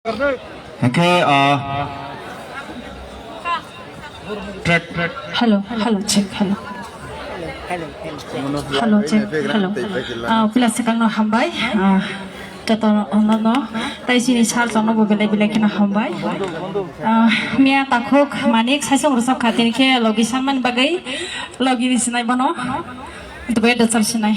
Okay, track. Hello, check, hello. Hello, check, hello. Bila sekal no hambai. Tato no. Tadi sini sal jono bila kena hambai. Mia takhok manik saya urusap khatir ke logi saman bagai logi di sini bono. Itu beda dasar sini.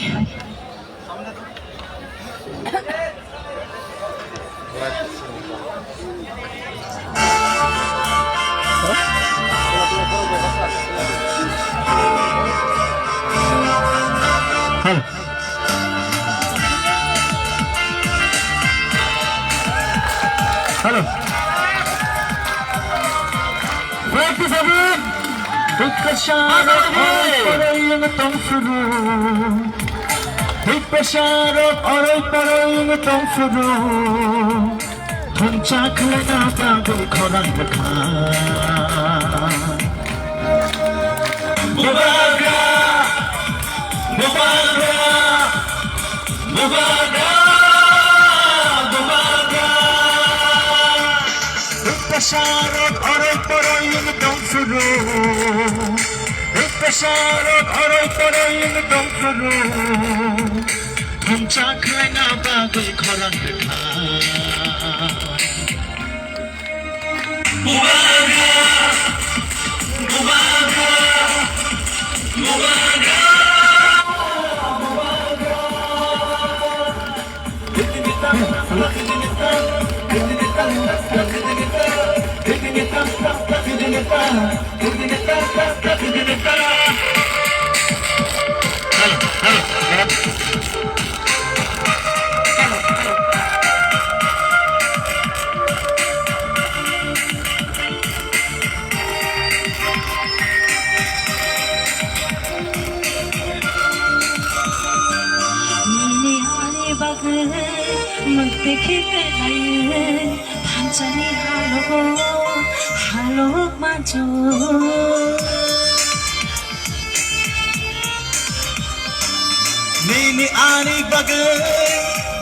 Hello. Practice again. Take a shot of oil in the tongue through. Take a shot of oil in the tongue through. Punchak like a bag Koran the car. Mubaga, Mubaga, Mubaga. Pesharot oray poroy yung dongsulo. Pesharot oray poroy yung dongsulo. Punchak lang na bagoy koran ka. Mubaga, Mubaga, Mubaga. Halo maju Nini ani bagai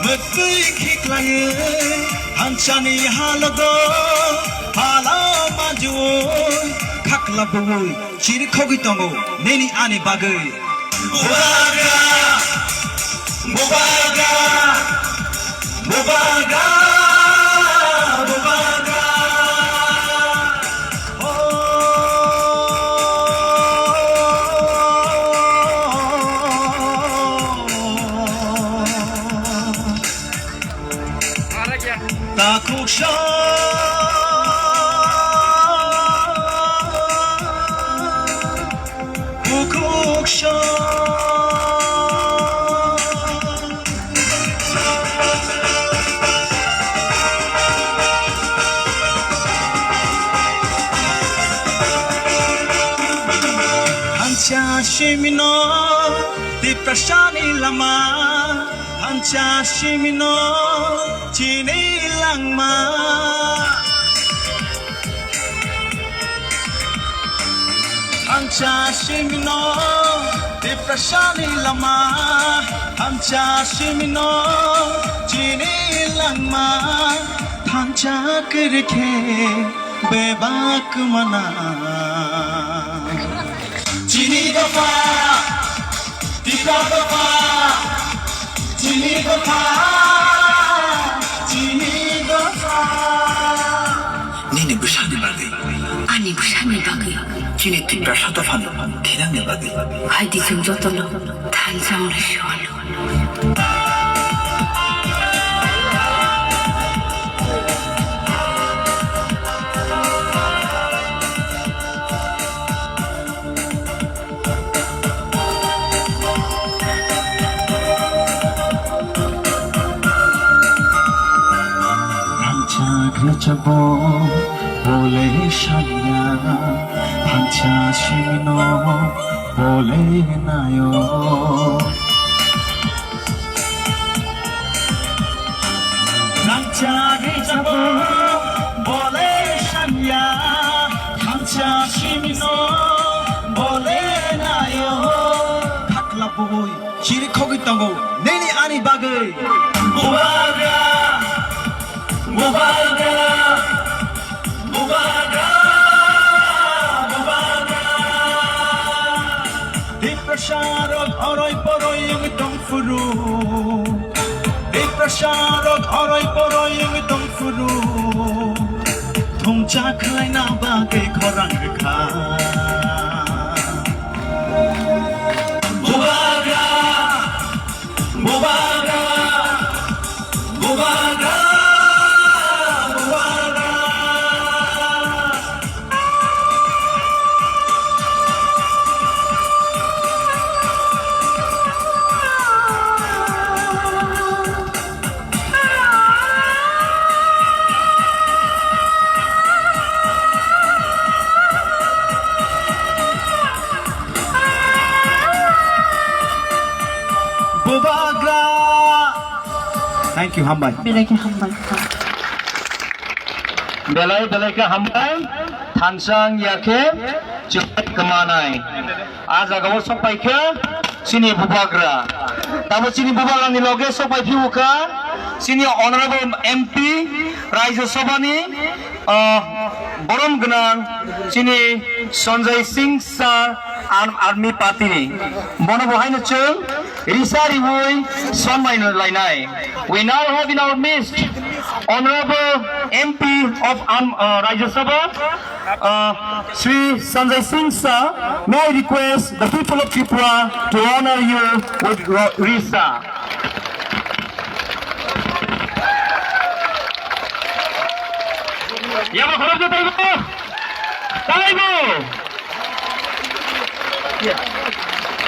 Mekui kiklangi Hancani halogo Halo maju Kakla bui Chiri kogi tongo Nini ani bagai Mubaga Mubaga Mubaga Mubaga Takuk Hancha shimino di prashani lama Hancha shimino chini langma Hancha shimino di prashani lama Hancha shimino chini langma Hancha kirke bebak mana Chini dofa, tika dofa, chini dofa, chini dofa. Nini busani bagi, ani busani bagai chini tika dofa, tirang bagi. hai di jotolo tanjang le sholo Chabo bole shanya Hancha shimino bole nayo Hancha chabo bole shanya Hancha shimino bole nayo Kakla boy chiri kogi tongo neni ani bagai Mubaga Mubaga, Mubaga, Mubaga. Di prasarok oroy poroy yung itong furu. Di prasarok oroy poroy yung itong furu. Tungcha khalai na bagay korang ka. Mubaga, Mubaga, Mubaga. Thank you, Hambay. Bilaki hambal. Belai ka hambay, thansang yake, cepat kemanai. Aja gawo sopai ke, sini bubagra. Tabo sini bubagra ni loge sopai piuka, sini honorable MP, Rajya Sabha ni, Borom Gnang, sini Sanjay Singh sir, Army Party ni. Bono bohai na chul, Risari boy, Sonmai lainai. We now have in our midst Honorable MP of Rajya Sabha, Sri Sanjay Singh sir. May I request the people of Tripura to honor you with Risa. Yama khorab jo taibo.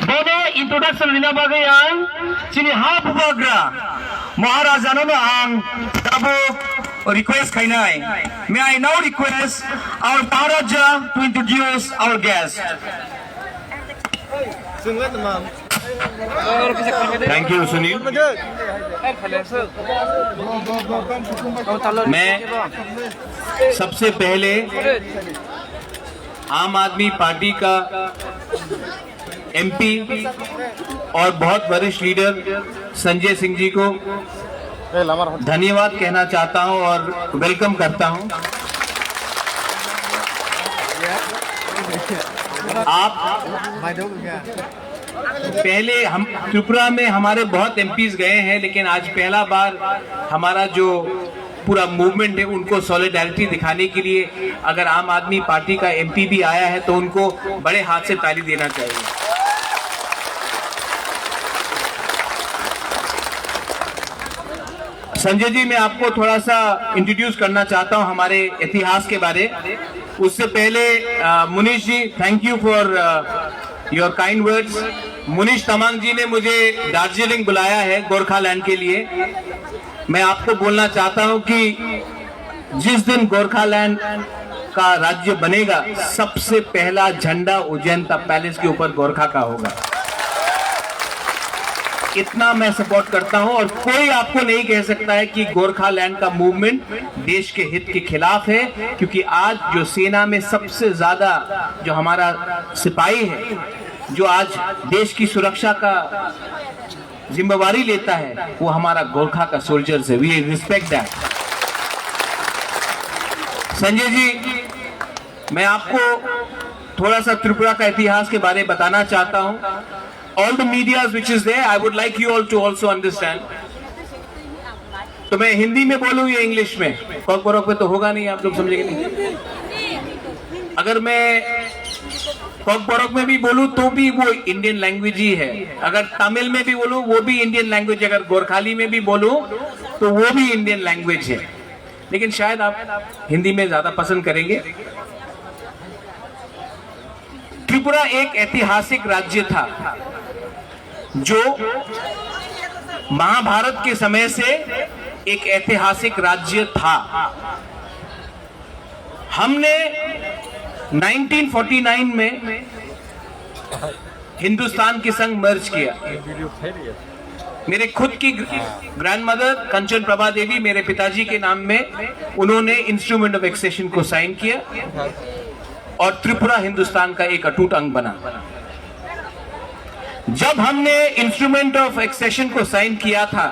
Bono introduction lina bagayan sini ha bubagra Maharaja no ang tabo request kainai. May I now request our Maharaja to introduce our guest. Thank you Sunil. मैं सबसे पहले आम आदमी party का MP और बहुत वरिष्ठ leader Sanjay Singh ji को धन्यवाद कहना चाहता हूं और वेलकम करता हूं। आप पहले हम त्रिपुरा में हमारे बहुत एमपीज गए हैं, लेकिन आज पहला बार हमारा जो पूरा मूवमेंट है उनको सॉलिडारिटी दिखाने के लिए अगर आम आदमी पार्टी का एमपी भी आया है तो उनको बड़े हाथ से ताली देना चाहिए। संजय जी, मैं आपको थोड़ा सा इंट्रोड्यूस करना चाहता हूं हमारे इतिहास के बारे। उससे पहले Munish ji, thank you for your kind words. Munish Tamang ji ने मुझे दार्जिलिंग बुलाया है गोरखालैंड के लिए। मैं आपको बोलना चाहता हूं कि जिस दिन गोरखालैंड का राज्य बनेगा, सबसे पहला झंडा उज्जैनता पैलेस के ऊपर गोरखा का होगा। इतना मैं सपोर्ट करता हूं और कोई आपको नहीं कह सकता है कि गोरखालैंड का मूवमेंट देश के हित के खिलाफ है, क्योंकि आज जो सेना में सबसे ज्यादा जो हमारा सिपाही है, जो आज देश की सुरक्षा का जिम्मेवारी लेता है, वो हमारा गोरखा का सोल्जर्स है। We respect that. Sanjay ji, मैं आपको थोड़ा सा त्रिपुरा का इतिहास के बारे में बताना चाहता हूं। All the media which is there, I would like you all to also understand. तो मैं हिंदी में बोलूं या इंग्लिश में? कॉक बरोक में तो होगा नहीं, आप लोग समझेंगे नहीं। अगर मैं कॉक बरोक में भी बोलूं तो भी वो इंडियन लैंग्वेज ही है। अगर तमिल में भी बोलूं वो भी इंडियन लैंग्वेज। अगर गोरखाली में भी बोलूं तो वो भी इंडियन लैंग्वेज है, लेकिन शायद आप हिंदी में ज्यादा पसंद करेंगे। त्रिपुरा एक ऐतिहासिक राज्य था जो महाभारत के समय से एक ऐतिहासिक राज्य था। हमने 1949 में हिंदुस्तान के संग मर्ज किया। मेरे खुद की ग्रैंडमदर कंचन प्रभा देवी, मेरे पिताजी के नाम में उन्होंने इंस्ट्रूमेंट ऑफ एक्सेशन को साइन किया और त्रिपुरा हिंदुस्तान का एक अटूट अंग बना। जब हमने इंस्ट्रूमेंट ऑफ एक्सेशन को साइन किया था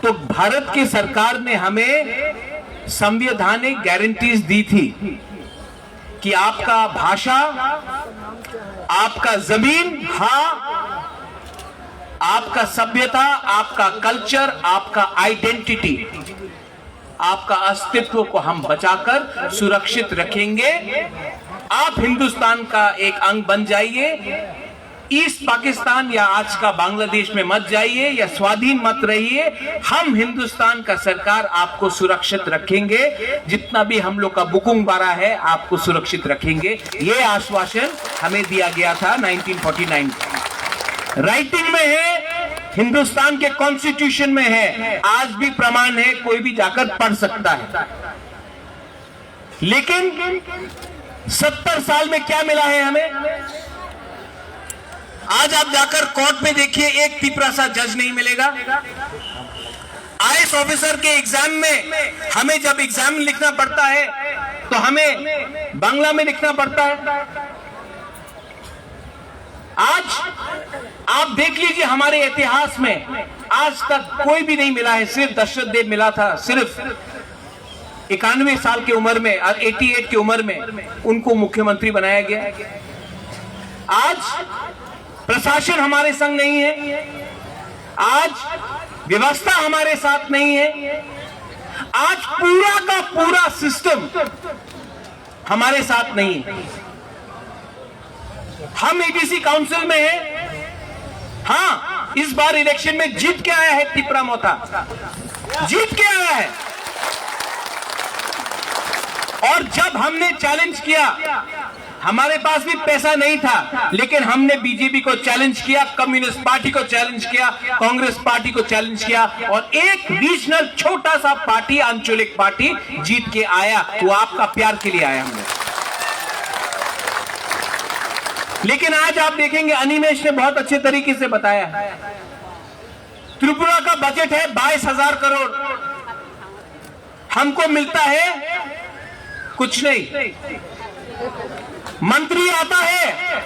तो भारत की सरकार ने हमें संवैधानिक गारंटीज दी थी कि आपका भाषा, आपका जमीन, हाँ, आपका सभ्यता, आपका कल्चर, आपका आइडेंटिटी, आपका अस्तित्व को हम बचाकर सुरक्षित रखेंगे। आप हिंदुस्तान का एक अंग बन जाइए, ईस्ट पाकिस्तान या आज का बांग्लादेश में मत जाइए या स्वाधीन मत रहिए, हम हिंदुस्तान का सरकार आपको सुरक्षित रखेंगे, जितना भी हम लोग का बुकुंग बारा है आपको सुरक्षित रखेंगे। ये आश्वासन हमें दिया गया था 1949। राइटिंग में है, हिंदुस्तान के कॉन्स्टिट्यूशन में है, आज भी प्रमाण है, कोई भी जाकर पढ़ सकता है। लेकिन 70 साल में क्या मिला है हमें? आज आप जाकर कोर्ट में देखिए, एक तिपरा सा जज नहीं मिलेगा। आईएएस ऑफिसर के एग्जाम में हमें जब एग्जाम लिखना पड़ता है तो हमें बांग्ला में लिखना पड़ता है। आज आप देख लीजिए, हमारे इतिहास में आज तक कोई भी नहीं मिला है, सिर्फ दशरथ देव मिला था, सिर्फ 91 साल की उम्र में और 88 की उम्र में उनको मुख्यमंत्री बनाया गया। आज प्रशासन हमारे संग नहीं है, आज व्यवस्था हमारे साथ नहीं है, आज पूरा का पूरा सिस्टम हमारे साथ नहीं है। हम एबीसी काउंसिल में हैं, हाँ, इस बार इलेक्शन में जीत के आया है तिपरा मोथा, जीत के आया है। और जब हमने चैलेंज किया, हमारे पास भी पैसा नहीं था, लेकिन हमने बीजेपी को चैलेंज किया, कम्युनिस्ट पार्टी को चैलेंज किया, कांग्रेस पार्टी को चैलेंज किया, और एक रीजनल छोटा सा पार्टी, आंचलिक पार्टी जीत के आया। वो आपका प्यार के लिए आया हमने। लेकिन आज आप देखेंगे, अनिमेश ने बहुत अच्छे तरीके से बताया, त्रिपुरा का बजट है 22,000 करोड़, हमको मिलता है कुछ नहीं। मंत्री आता है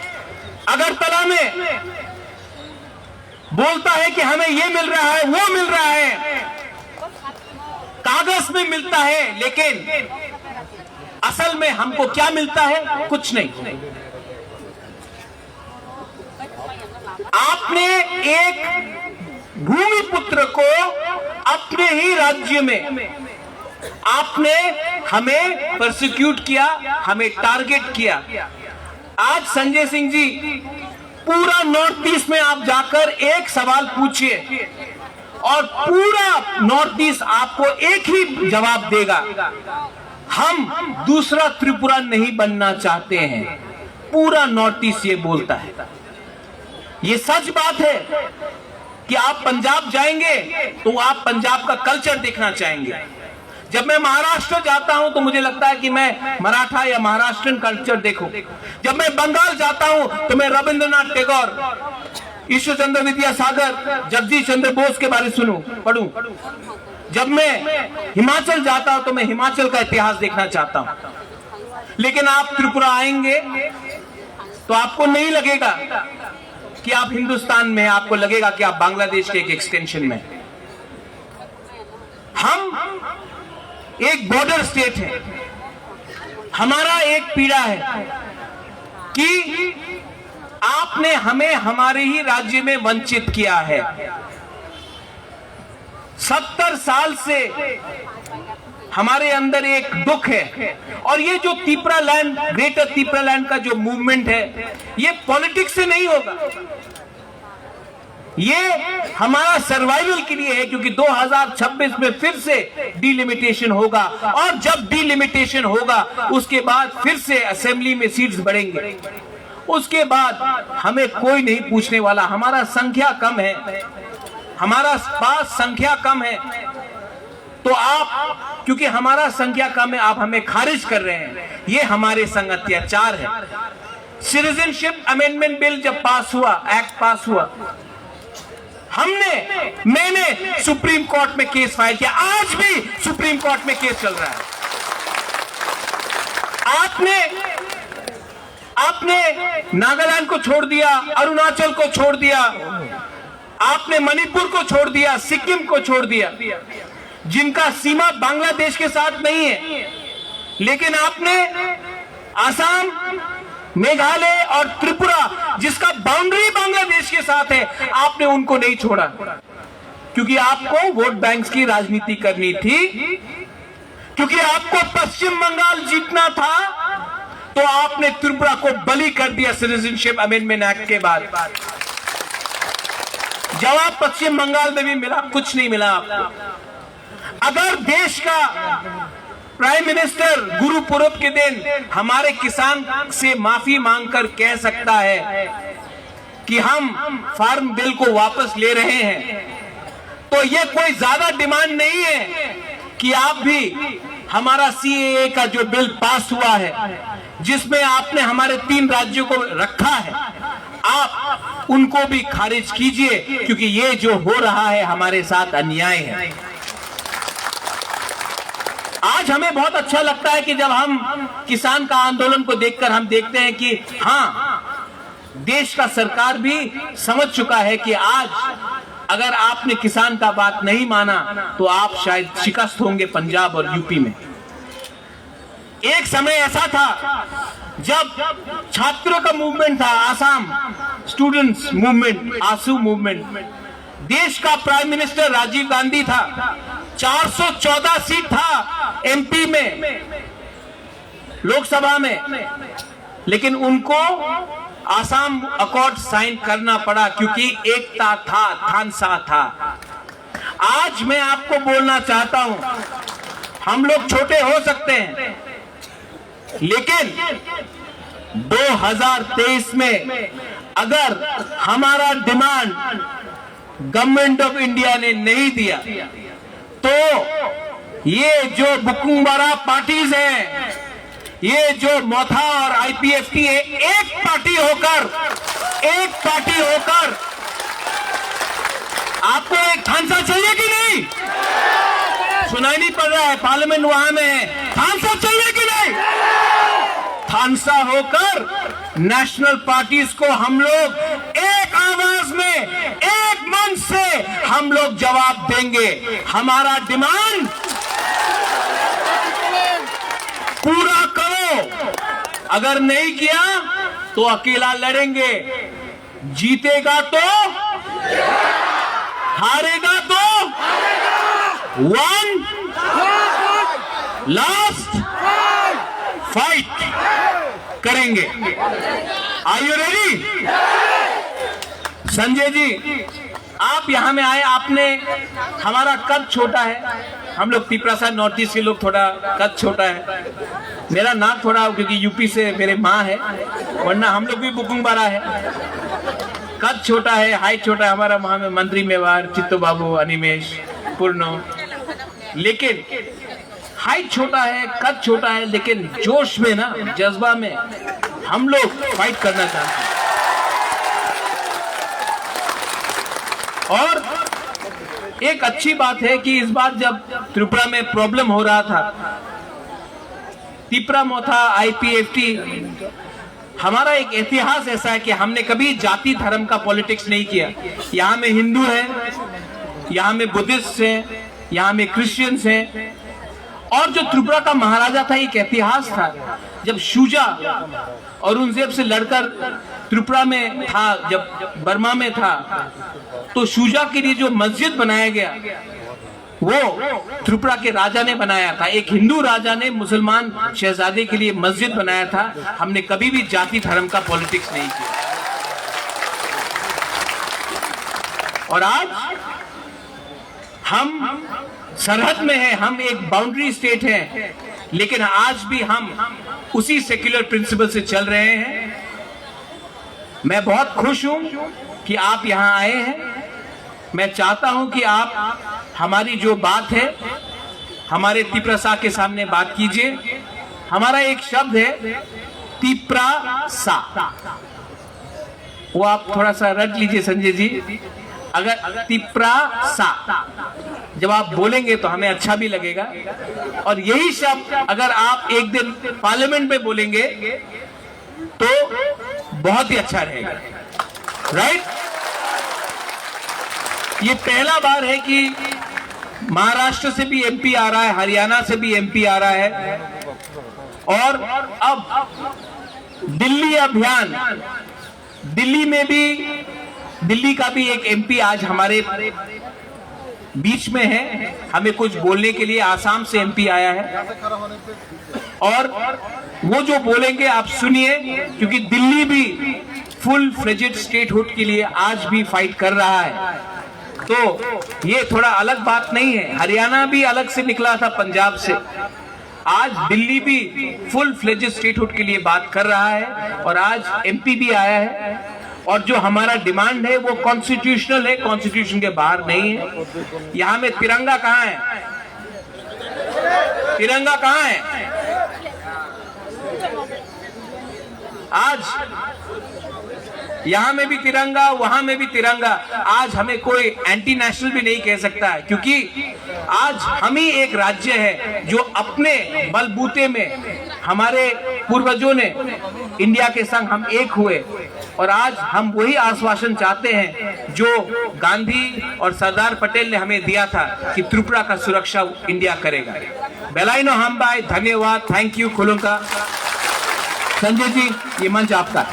अगरतला में, बोलता है कि हमें ये मिल रहा है, वो मिल रहा है, कागज में मिलता है, लेकिन असल में हमको क्या मिलता है? कुछ नहीं। आपने एक भूमिपुत्र को अपने ही राज्य में आपने हमें परसिक्यूट किया, हमें टारगेट किया। आज संजय सिंह जी, पूरा नॉर्थ ईस्ट में आप जाकर एक सवाल पूछिए और पूरा नॉर्थ ईस्ट आपको एक ही जवाब देगा, हम दूसरा त्रिपुरा नहीं बनना चाहते हैं। पूरा नॉर्थ ईस्ट ये बोलता है। ये सच बात है कि आप पंजाब जाएंगे तो आप पंजाब का कल्चर देखना चाहेंगे। जब मैं महाराष्ट्र जाता हूं तो मुझे लगता है कि मैं मराठा या महाराष्ट्रन कल्चर देखूं। जब मैं बंगाल जाता हूं तो मैं रविंद्रनाथ टैगोर, ईश्वर चंद्र विद्यासागर, जगदीश चंद्र बोस के बारे सुनूं, पढ़ूं। जब मैं हिमाचल जाता हूं तो मैं हिमाचल का इतिहास देखना चाहता हूं। लेकिन आप त्रिपुरा आएंगे तो आपको नहीं लगेगा कि आप हिंदुस्तान में, आपको लगेगा कि आप बांग्लादेश के एक एक्सटेंशन में। हम एक बॉर्डर स्टेट है, हमारा एक पीड़ा है कि आपने हमें हमारे ही राज्य में वंचित किया है। 70 साल से हमारे अंदर एक दुख है। और ये जो Tipra land, greater Tipra land का जो मूवमेंट है, ये पॉलिटिक्स से नहीं होगा, ये हमारा सर्वाइवल के लिए है, क्योंकि 2026 में फिर से डिलिमिटेशन होगा। और जब डिलिमिटेशन होगा उसके बाद फिर से असेंबली में सीट्स बढ़ेंगे। उसके बाद हमें कोई नहीं पूछने वाला। हमारा संख्या कम है, हमारा पास संख्या कम है, तो आप, क्योंकि हमारा संख्या कम है, आप हमें खारिज कर रहे हैं। ये हमारे संग अत्याचार है। सिटीजनशिप अमेंडमेंट बिल जब पास हुआ, एक्ट पास हुआ, मैंने सुप्रीम कोर्ट में केस फाइल किया। आज भी सुप्रीम कोर्ट में केस चल रहा है। आपने नागालैंड को छोड़ दिया, अरुणाचल को छोड़ दिया, आपने मणिपुर को छोड़ दिया, सिक्किम को छोड़ दिया, जिनका सीमा बांग्लादेश के साथ नहीं है, लेकिन आपने आसाम, मेघालय और त्रिपुरा, जिसका बाउंड्री बांग्लादेश के साथ है, आपने उनको नहीं छोड़ा, क्योंकि आपको वोट बैंक की राजनीति करनी थी, क्योंकि आपको पश्चिम बंगाल जीतना था, तो आपने त्रिपुरा को बलि कर दिया सिटीजनशिप अमेंडमेंट एक्ट के बाद। जवाब पश्चिम बंगाल में भी मिला, कुछ नहीं मिला आपको। अगर देश का प्राइम मिनिस्टर गुरु पूरब के दिन हमारे किसान से माफी मांगकर कह सकता है कि हम फार्म बिल को वापस ले रहे हैं, तो ये कोई ज्यादा डिमांड नहीं है कि आप भी हमारा सीएए का जो बिल पास हुआ है, जिसमें आपने हमारे 3 राज्यों को रखा है, आप उनको भी खारिज कीजिए, क्योंकि ये जो हो रहा है हमारे साथ अन्याय है। आज हमें बहुत अच्छा लगता है कि जब हम किसान का आंदोलन को देखकर हम देखते हैं कि हाँ, देश का सरकार भी समझ चुका है कि आज अगर आपने किसान का बात नहीं माना तो आप शायद शिकस्त होंगे पंजाब और यूपी में। एक समय ऐसा था जब छात्रों का मूवमेंट था, आसाम स्टूडेंट्स मूवमेंट, आसू मूवमेंट, देश का प्राइम मिनिस्टर राजीव गांधी था, 414 सीट था एमपी में, लोकसभा में, लेकिन उनको आसाम अकॉर्ड साइन करना पड़ा क्योंकि एकता था, थानसा था। आज मैं आपको बोलना चाहता हूं, हम लोग छोटे हो सकते हैं, लेकिन 2023 में अगर हमारा डिमांड गवर्नमेंट ऑफ इंडिया ने नहीं दिया तो ये जो बुकुंबारा पार्टीज हैं, ये जो मोथा और आईपीएफटी है, एक पार्टी होकर आपको एक थानसा चाहिए कि नहीं? सुनाई नहीं पड़ रहा है, पार्लियामेंट वहां में है, थानसा चाहिए कि नहीं? थानसा होकर नेशनल पार्टीज को हम लोग एक आवाज में, एक मन से हम लोग जवाब देंगे। हमारा डिमांड पूरा करो, अगर नहीं किया तो अकेला लड़ेंगे, जीतेगा तो, हारेगा तो, वन लास्ट फाइट करेंगे। Are you ready? Sanjay ji, आप यहां में आए, आपने, हमारा कद छोटा है, हम लोग तिपरासा नॉर्थ ईस्ट के लोग, थोड़ा कद छोटा है, मेरा नाक थोड़ा, क्योंकि यूपी से मेरे माँ है, वरना हम लोग भी बुकुंबारा है। कद छोटा है, हाइट छोटा है, हमारा वहां में मंत्री मेवाड़, चित्तो बाबू, अनिमेश, पूर्णो, लेकिन हाइट छोटा है, कद छोटा है, लेकिन जोश में ना, जज्बा में हम लोग फाइट करना चाहते हैं। और एक अच्छी बात है कि इस बार जब त्रिपुरा में प्रॉब्लम हो रहा था, तिपरा मोथा आईपीएफटी, हमारा एक इतिहास ऐसा है कि हमने कभी जाति धर्म का पॉलिटिक्स नहीं किया। यहाँ में हिंदू है, यहाँ में बुद्धिस्ट हैं, यहाँ में क्रिश्चियंस हैं, और जो त्रिपुरा का महाराजा था, एक इतिहास था, जब शुजा औरंगजेब से लड़कर त्रिपुरा में था, जब बर्मा में था, तो शुजा के लिए जो मस्जिद बनाया गया वो त्रिपुरा के राजा ने बनाया था। एक हिंदू राजा ने मुसलमान शहजादे के लिए मस्जिद बनाया था। हमने कभी भी जाति धर्म का पॉलिटिक्स नहीं किया। और आज हम सरहद में हैं, हम एक बाउंड्री स्टेट हैं, लेकिन आज भी हम उसी सेक्युलर प्रिंसिपल से चल रहे हैं। मैं बहुत खुश हूं कि आप यहां आए हैं। मैं चाहता हूं कि आप हमारी जो बात है, हमारे तिपरासा के सामने बात कीजिए। हमारा एक शब्द है तिपरासा, वो आप थोड़ा सा रट लीजिए संजय जी। अगर तिपरासा जब आप बोलेंगे तो हमें अच्छा भी लगेगा, और यही शब्द अगर आप एक दिन पार्लियामेंट में बोलेंगे तो बहुत ही अच्छा रहेगा, राइट? ये पहला बार है कि महाराष्ट्र से भी एमपी आ रहा है, हरियाणा से भी एमपी आ रहा है, और अब दिल्ली अभियान, दिल्ली में भी, दिल्ली का भी एक एमपी आज हमारे बीच में है, हमें कुछ बोलने के लिए। आसाम से एमपी आया है और वो जो बोलेंगे आप सुनिए, क्योंकि दिल्ली भी फुल फ्लेजेड स्टेटहुड के लिए आज भी फाइट कर रहा है। तो ये थोड़ा अलग बात नहीं है। हरियाणा भी अलग से निकला था पंजाब से, आज दिल्ली भी फुल फ्लेजेड स्टेटहुड के लिए बात कर रहा है और आज एमपी भी आया है। और जो हमारा डिमांड है वो कॉन्स्टिट्यूशनल है, कॉन्स्टिट्यूशन के बाहर नहीं है। यहाँ में तिरंगा कहाँ है? तिरंगा कहाँ है? आज यहाँ में भी तिरंगा, वहां में भी तिरंगा। आज हमें कोई एंटी नेशनल भी नहीं कह सकता है, क्योंकि आज हम ही एक राज्य है जो अपने बलबूते में, हमारे पूर्वजों ने इंडिया के संग हम एक हुए, और आज हम वही आश्वासन चाहते हैं जो गांधी और सरदार पटेल ने हमें दिया था कि त्रिपुरा का सुरक्षा इंडिया करेगा। बेलाइनो हम भाई, धन्यवाद, थैंक यू खुलुंका। संजय जी, ये मंच आपका।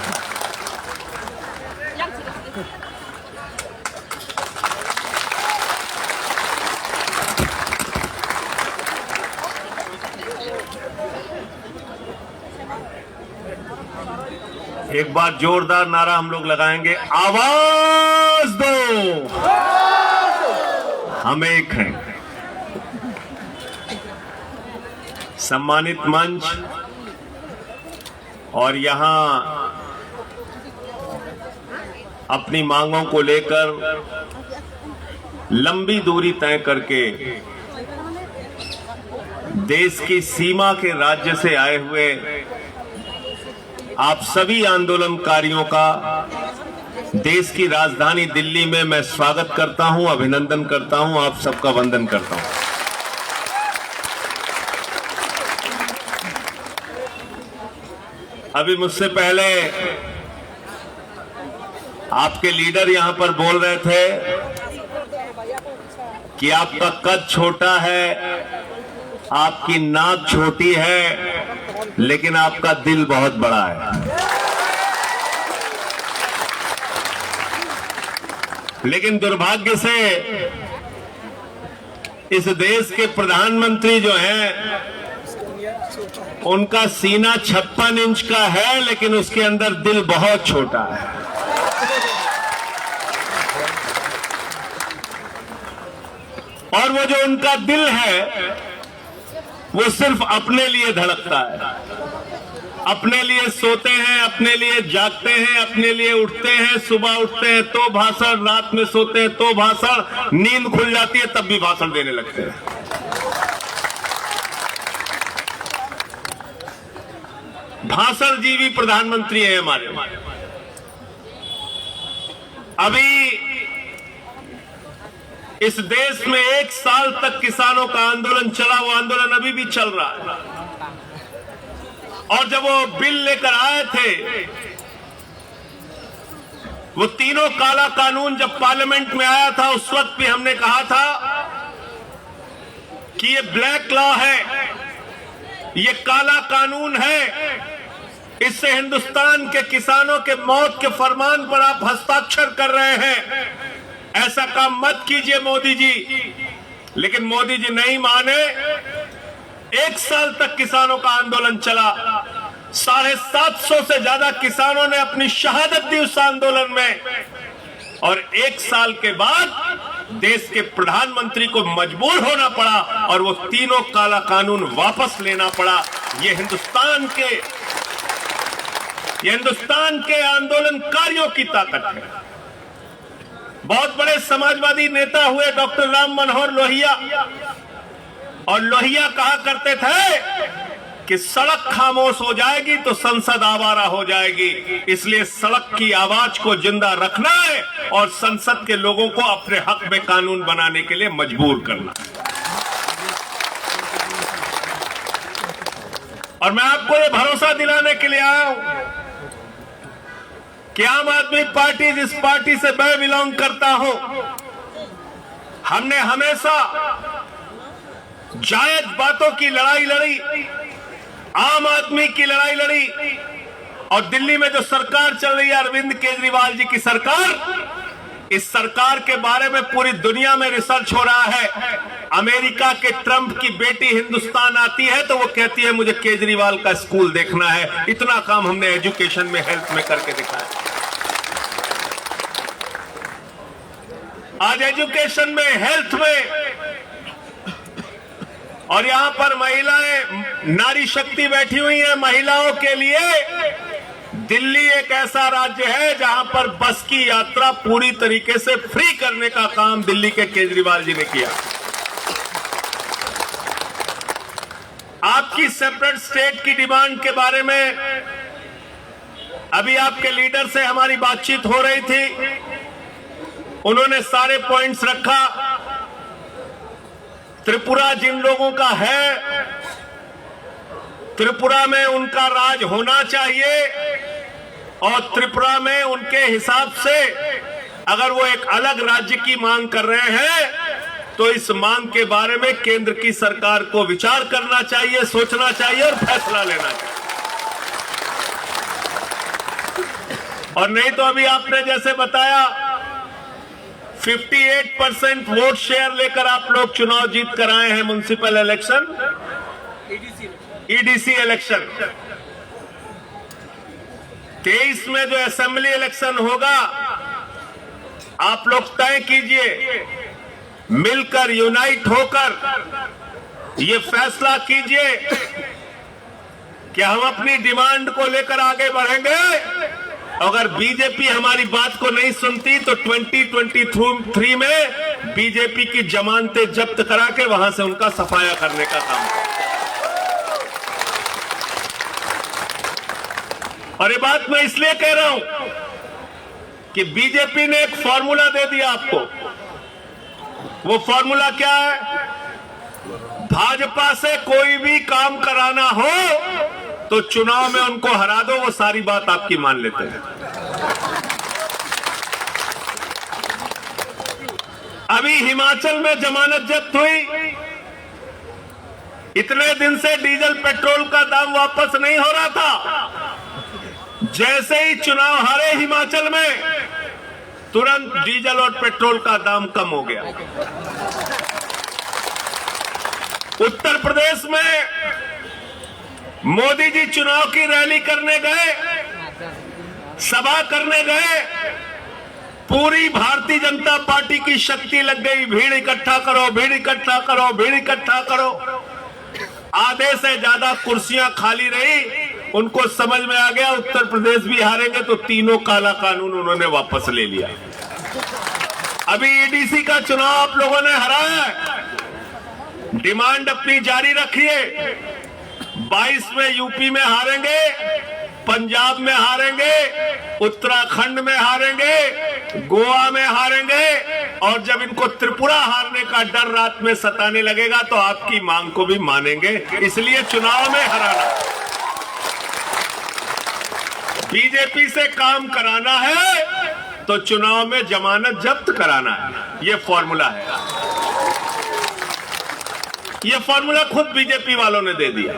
एक बार जोरदार नारा हम लोग लगाएंगे, आवाज दो, हम एक हैं। सम्मानित मंच और यहां अपनी मांगों को लेकर लंबी दूरी तय करके देश की सीमा के राज्य से आए हुए आप सभी आंदोलनकारियों का देश की राजधानी दिल्ली में मैं स्वागत करता हूं, अभिनंदन करता हूं, आप सबका वंदन करता हूं। अभी मुझसे पहले आपके लीडर यहां पर बोल रहे थे कि आपका कद छोटा है, आपकी नाक छोटी है, लेकिन आपका दिल बहुत बड़ा है। लेकिन दुर्भाग्य से इस देश के प्रधानमंत्री जो हैं, उनका सीना 56 इंच का है, लेकिन उसके अंदर दिल बहुत छोटा है। और वो जो उनका दिल है वो सिर्फ अपने लिए धड़कता है, अपने लिए सोते हैं, अपने लिए जागते हैं, अपने लिए उठते हैं। सुबह उठते हैं तो भाषण, रात में सोते हैं तो भाषण, नींद खुल जाती है तब भी भाषण देने लगते हैं। भाषण जीवी प्रधानमंत्री हैं हमारे। अभी इस देश में 1 साल तक किसानों का आंदोलन चला, वो आंदोलन अभी भी चल रहा है। और जब वो बिल लेकर आए थे, वो तीनों काला कानून जब पार्लियामेंट में आया था, उस वक्त भी हमने कहा था कि ये ब्लैक लॉ है, ये काला कानून है, इससे हिंदुस्तान के किसानों के मौत के फरमान पर आप हस्ताक्षर कर रहे हैं, ऐसा काम मत कीजिए मोदी जी। लेकिन मोदी जी नहीं माने। 1 साल तक किसानों का आंदोलन चला, 750 से ज्यादा किसानों ने अपनी शहादत दी उस आंदोलन में। और 1 साल के बाद देश के प्रधानमंत्री को मजबूर होना पड़ा और वो तीनों काला कानून वापस लेना पड़ा। ये हिंदुस्तान के आंदोलनकारियों की ताकत है। बहुत बड़े समाजवादी नेता हुए डॉक्टर राम मनोहर लोहिया, और लोहिया कहा करते थे कि सड़क खामोश हो जाएगी तो संसद आवारा हो जाएगी, इसलिए सड़क की आवाज को जिंदा रखना है और संसद के लोगों को अपने हक में कानून बनाने के लिए मजबूर करना है। और मैं आपको ये भरोसा दिलाने के लिए आया हूं कि आम आदमी पार्टी, जिस पार्टी से मैं बिलोंग करता हूं, हमने हमेशा जायज बातों की लड़ाई लड़ी, आम आदमी की लड़ाई लड़ी। और दिल्ली में जो सरकार चल रही है अरविंद केजरीवाल जी की सरकार, इस सरकार के बारे में पूरी दुनिया में रिसर्च हो रहा है। अमेरिका के ट्रंप की बेटी हिंदुस्तान आती है तो वो कहती है मुझे केजरीवाल का स्कूल देखना है। इतना काम हमने एजुकेशन में, हेल्थ में करके दिखाया। आज एजुकेशन में, हेल्थ में, और यहां पर महिलाएं, नारी शक्ति बैठी हुई है। महिलाओं के लिए दिल्ली एक ऐसा राज्य है जहां पर बस की यात्रा पूरी तरीके से फ्री करने का काम दिल्ली के केजरीवाल जी ने किया। आपकी सेपरेट स्टेट की डिमांड के बारे में अभी आपके लीडर से हमारी बातचीत हो रही थी, उन्होंने सारे पॉइंट्स रखा। त्रिपुरा जिन लोगों का है, त्रिपुरा में उनका राज होना चाहिए और त्रिपुरा में उनके हिसाब से अगर वो एक अलग राज्य की मांग कर रहे हैं तो इस मांग के बारे में केंद्र की सरकार को विचार करना चाहिए, सोचना चाहिए और फैसला लेना चाहिए। और नहीं तो अभी आपने जैसे बताया 58% वोट शेयर लेकर आप लोग चुनाव जीत कर आए हैं म्युनिसिपल इलेक्शन, ईडीसी इलेक्शन। 23 में जो असेंबली इलेक्शन होगा, आप लोग तय कीजिए, मिलकर यूनाइट होकर ये फैसला कीजिए कि हम अपनी डिमांड को लेकर आगे बढ़ेंगे। अगर बीजेपी हमारी बात को नहीं सुनती तो 2023 में बीजेपी की जमानतें जब्त करा के वहां से उनका सफाया करने का काम करें। और ये बात मैं इसलिए कह रहा हूं कि बीजेपी ने एक फॉर्मूला दे दिया आपको। वो फॉर्मूला क्या है? भाजपा से कोई भी काम कराना हो तो चुनाव में उनको हरा दो, वो सारी बात आपकी मान लेते हैं। अभी हिमाचल में जमानत जब्त हुई, इतने दिन से डीजल पेट्रोल का दाम वापस नहीं हो रहा था। जैसे ही चुनाव हारे हिमाचल में, तुरंत डीजल और पेट्रोल का दाम कम हो गया। उत्तर प्रदेश में मोदी जी चुनाव की रैली करने गए, सभा करने गए, पूरी भारतीय जनता पार्टी की शक्ति लग गई, भीड़ इकट्ठा करो, भीड़ इकट्ठा करो, भीड़ इकट्ठा करो। आधे से ज्यादा कुर्सियां खाली रही। उनको समझ में आ गया उत्तर प्रदेश भी हारेंगे, तो तीनों काला कानून उन्होंने वापस ले लिया। अभी ईडीसी का चुनाव आप लोगों ने हराया है, डिमांड अपनी जारी रखिए। 22 में यूपी में हारेंगे, पंजाब में हारेंगे, उत्तराखंड में हारेंगे, गोवा में हारेंगे, और जब इनको त्रिपुरा हारने का डर रात में सताने लगेगा तो आपकी मांग को भी मानेंगे। इसलिए चुनाव में हराना, बीजेपी से काम कराना है तो चुनाव में जमानत जब्त कराना है। ये फॉर्मूला है, ये फॉर्मूला खुद बीजेपी वालों ने दे दिया।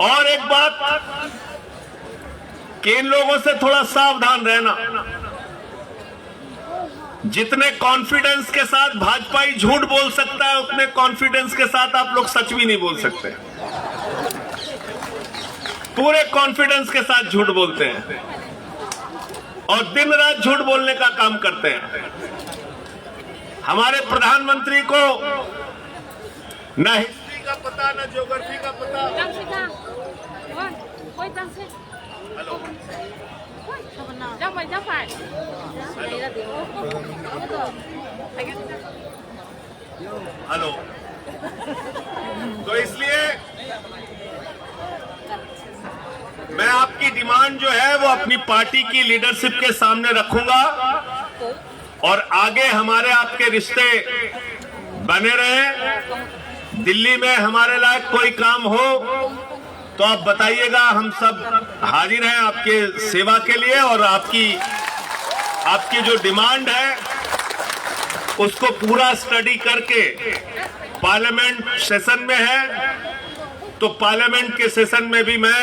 और एक बात कि इन लोगों से थोड़ा सावधान रहना। जितने कॉन्फिडेंस के साथ भाजपाई झूठ बोल सकता है, उतने कॉन्फिडेंस के साथ आप लोग सच भी नहीं बोल सकते। पूरे कॉन्फिडेंस के साथ झूठ बोलते हैं और दिन रात झूठ बोलने का काम करते हैं। हमारे प्रधानमंत्री को न हिस्ट्री का पता, न ज्योग्राफी का पता। हेलो। तो इसलिए मैं आपकी डिमांड जो है वो अपनी पार्टी की लीडरशिप के सामने रखूंगा और आगे हमारे आपके रिश्ते बने रहे। दिल्ली में हमारे लायक कोई काम हो तो आप बताइएगा, हम सब हाजिर हैं आपके सेवा के लिए। और आपकी जो डिमांड है उसको पूरा स्टडी करके पार्लियामेंट सेशन में है तो पार्लियामेंट के सेशन में भी मैं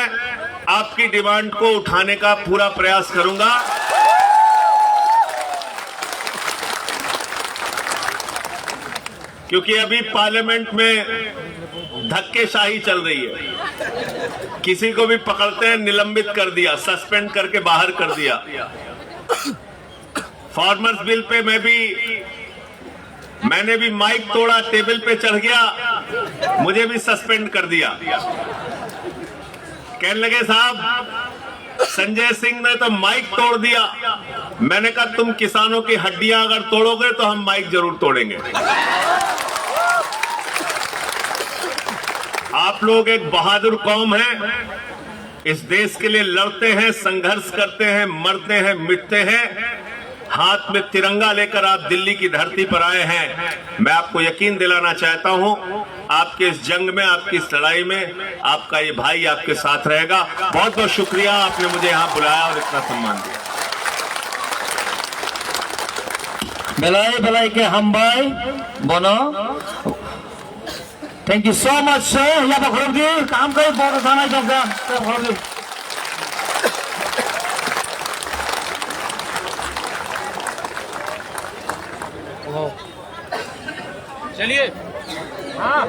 आपकी डिमांड को उठाने का पूरा प्रयास करूंगा। क्योंकि अभी पार्लियामेंट में धक्केशाही चल रही है, किसी को भी पकड़ते हैं निलंबित कर दिया, सस्पेंड करके बाहर कर दिया। फार्मर्स बिल पे मैंने भी माइक तोड़ा, टेबल पे चढ़ गया, मुझे भी सस्पेंड कर दिया। कहने लगे साहब संजय सिंह ने तो माइक तोड़ दिया। मैंने कहा तुम किसानों की हड्डियां अगर तोड़ोगे तो हम माइक जरूर तोड़ेंगे। आप लोग एक बहादुर कौम है, इस देश के लिए लड़ते हैं, संघर्ष करते हैं, मरते हैं, मिटते हैं। हाथ में तिरंगा लेकर आप दिल्ली की धरती पर आए हैं। मैं आपको यकीन दिलाना चाहता हूं, आपके इस जंग में, आपकी इस लड़ाई में आपका ये भाई आपके साथ रहेगा। बहुत बहुत शुक्रिया, आपने मुझे यहां बुलाया और इतना सम्मान दिया। बेलाई बेलाई के हम भाई बोनो, thank you so much sir. यहाँ पर दी काम करे बहुत जाना चाहता चलिए। हाँ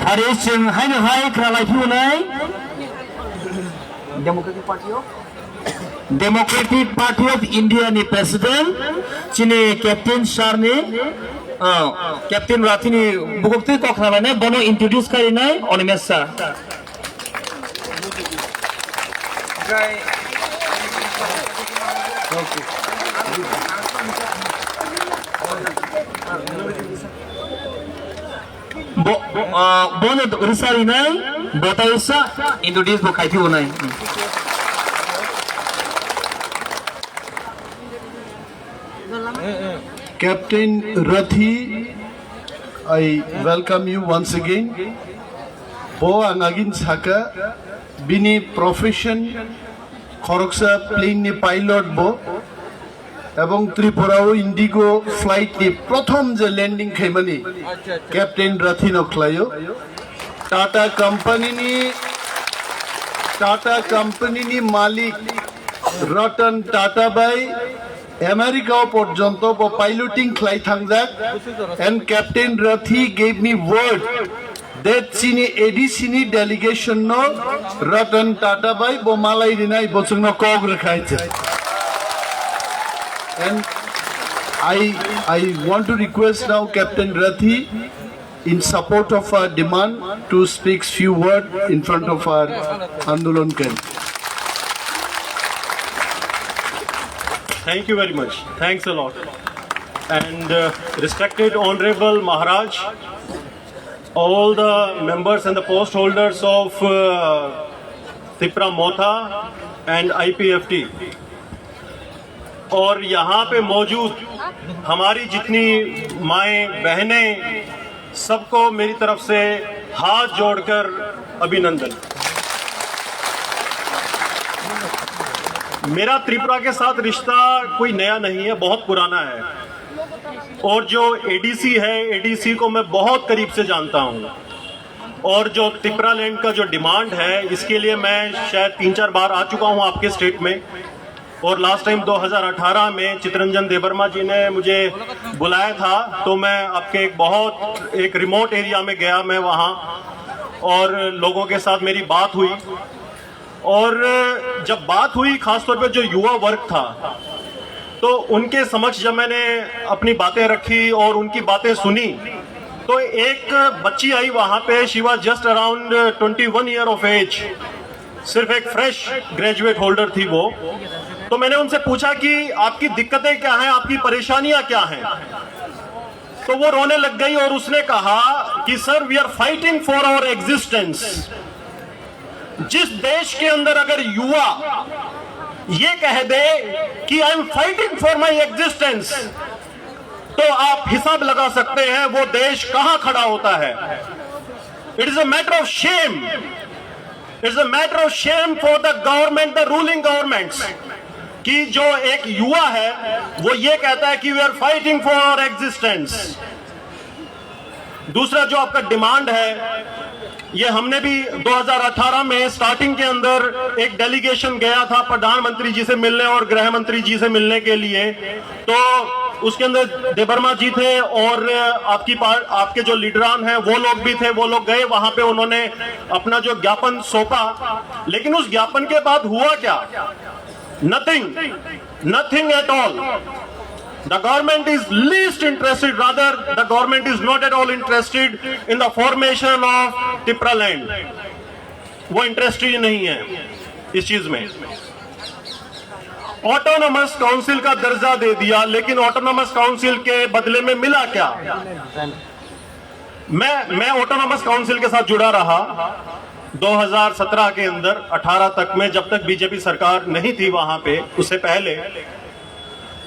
Hari sing hai na hai kralai phu nai Democratic Party of India ni president chini Captain Sar ni Captain Rathi ni bukukti ko khala ne bono introduce kari nai onimesa Bono risari nai botaisa introduce bo khai thiu nai Captain Rathi, I welcome you once again. Bo angagin saka bini profession khoroksa plane ni pilot bo এবং ত্রিপুরাও Indigo flight নি প্রথম যে landing খাইমানি captain Rathi নখলায়ো Tata company নি মালিক রতন টাটা বাই America পর্যন্ত পাইলটিং ফ্লাই থাকজাক and captain Rathi gave me word that chini edisini delegation no ratan tata bai bo malai dinai bochung no kog rakhaite. And I want to request now Captain Rathi in support of our demand to speak few words in front of our Andolan camp. Thank you very much. Thanks a lot. And respected Honorable Maharaj, all the members and the post holders of Tripura Motha and IPFT, और यहाँ पे मौजूद हमारी जितनी माएँ बहनें, सबको मेरी तरफ से हाथ जोड़कर अभिनंदन। मेरा त्रिपुरा के साथ रिश्ता कोई नया नहीं है, बहुत पुराना है। और जो एडीसी है, एडीसी को मैं बहुत करीब से जानता हूँ। और जो त्रिपुरा लैंड का जो डिमांड है, इसके लिए मैं शायद 3-4 बार आ चुका हूँ आपके स्टेट में। और लास्ट टाइम 2018 में चितरंजन देवर्मा जी ने मुझे बुलाया था, तो मैं आपके एक रिमोट एरिया में गया, मैं वहाँ और लोगों के साथ मेरी बात हुई। और जब बात हुई खासतौर पे जो युवा वर्ग था, तो उनके समक्ष जब मैंने अपनी बातें रखी और उनकी बातें सुनी, तो एक बच्ची आई वहाँ पे, she was just around 21 year of age, सिर्फ एक फ्रेश ग्रेजुएट होल्डर थी वो। तो मैंने उनसे पूछा कि आपकी दिक्कतें क्या हैं, आपकी परेशानियां क्या हैं। तो वो रोने लग गई और उसने कहा कि sir we are fighting for our existence. जिस देश के अंदर अगर युवा ये कह दे कि I am fighting for my existence, तो आप हिसाब लगा सकते हैं वो देश कहां खड़ा होता है। It is a matter of shame, it's a matter of shame for the government, the ruling governments, कि जो एक युवा है वो ये कहता है कि we are fighting for our existence. दूसरा जो आपका डिमांड है, ये हमने भी 2018 में स्टार्टिंग के अंदर एक डेलीगेशन गया था प्रधानमंत्री जी से मिलने और गृह मंत्री जी से मिलने के लिए, तो उसके अंदर देबर्मा जी थे और आपके जो लीडरान हैं वो लोग भी थे। वो लोग गए वहां पे, उन्होंने अपना जो ज्ञापन सौंपा, लेकिन उस ज्ञापन के बाद हुआ क्या? Nothing at all. The government is least interested, rather the government is not at all interested in the formation of Tipra land. वो इंटरेस्टेड नहीं है इस चीज में। ऑटोनोमस काउंसिल का दर्जा दे दिया, लेकिन ऑटोनोमस काउंसिल के बदले में मिला क्या? मैं ऑटोनोमस काउंसिल के साथ जुड़ा रहा 2017 के अंदर 18 तक में, जब तक बीजेपी सरकार नहीं थी वहां पे। उससे पहले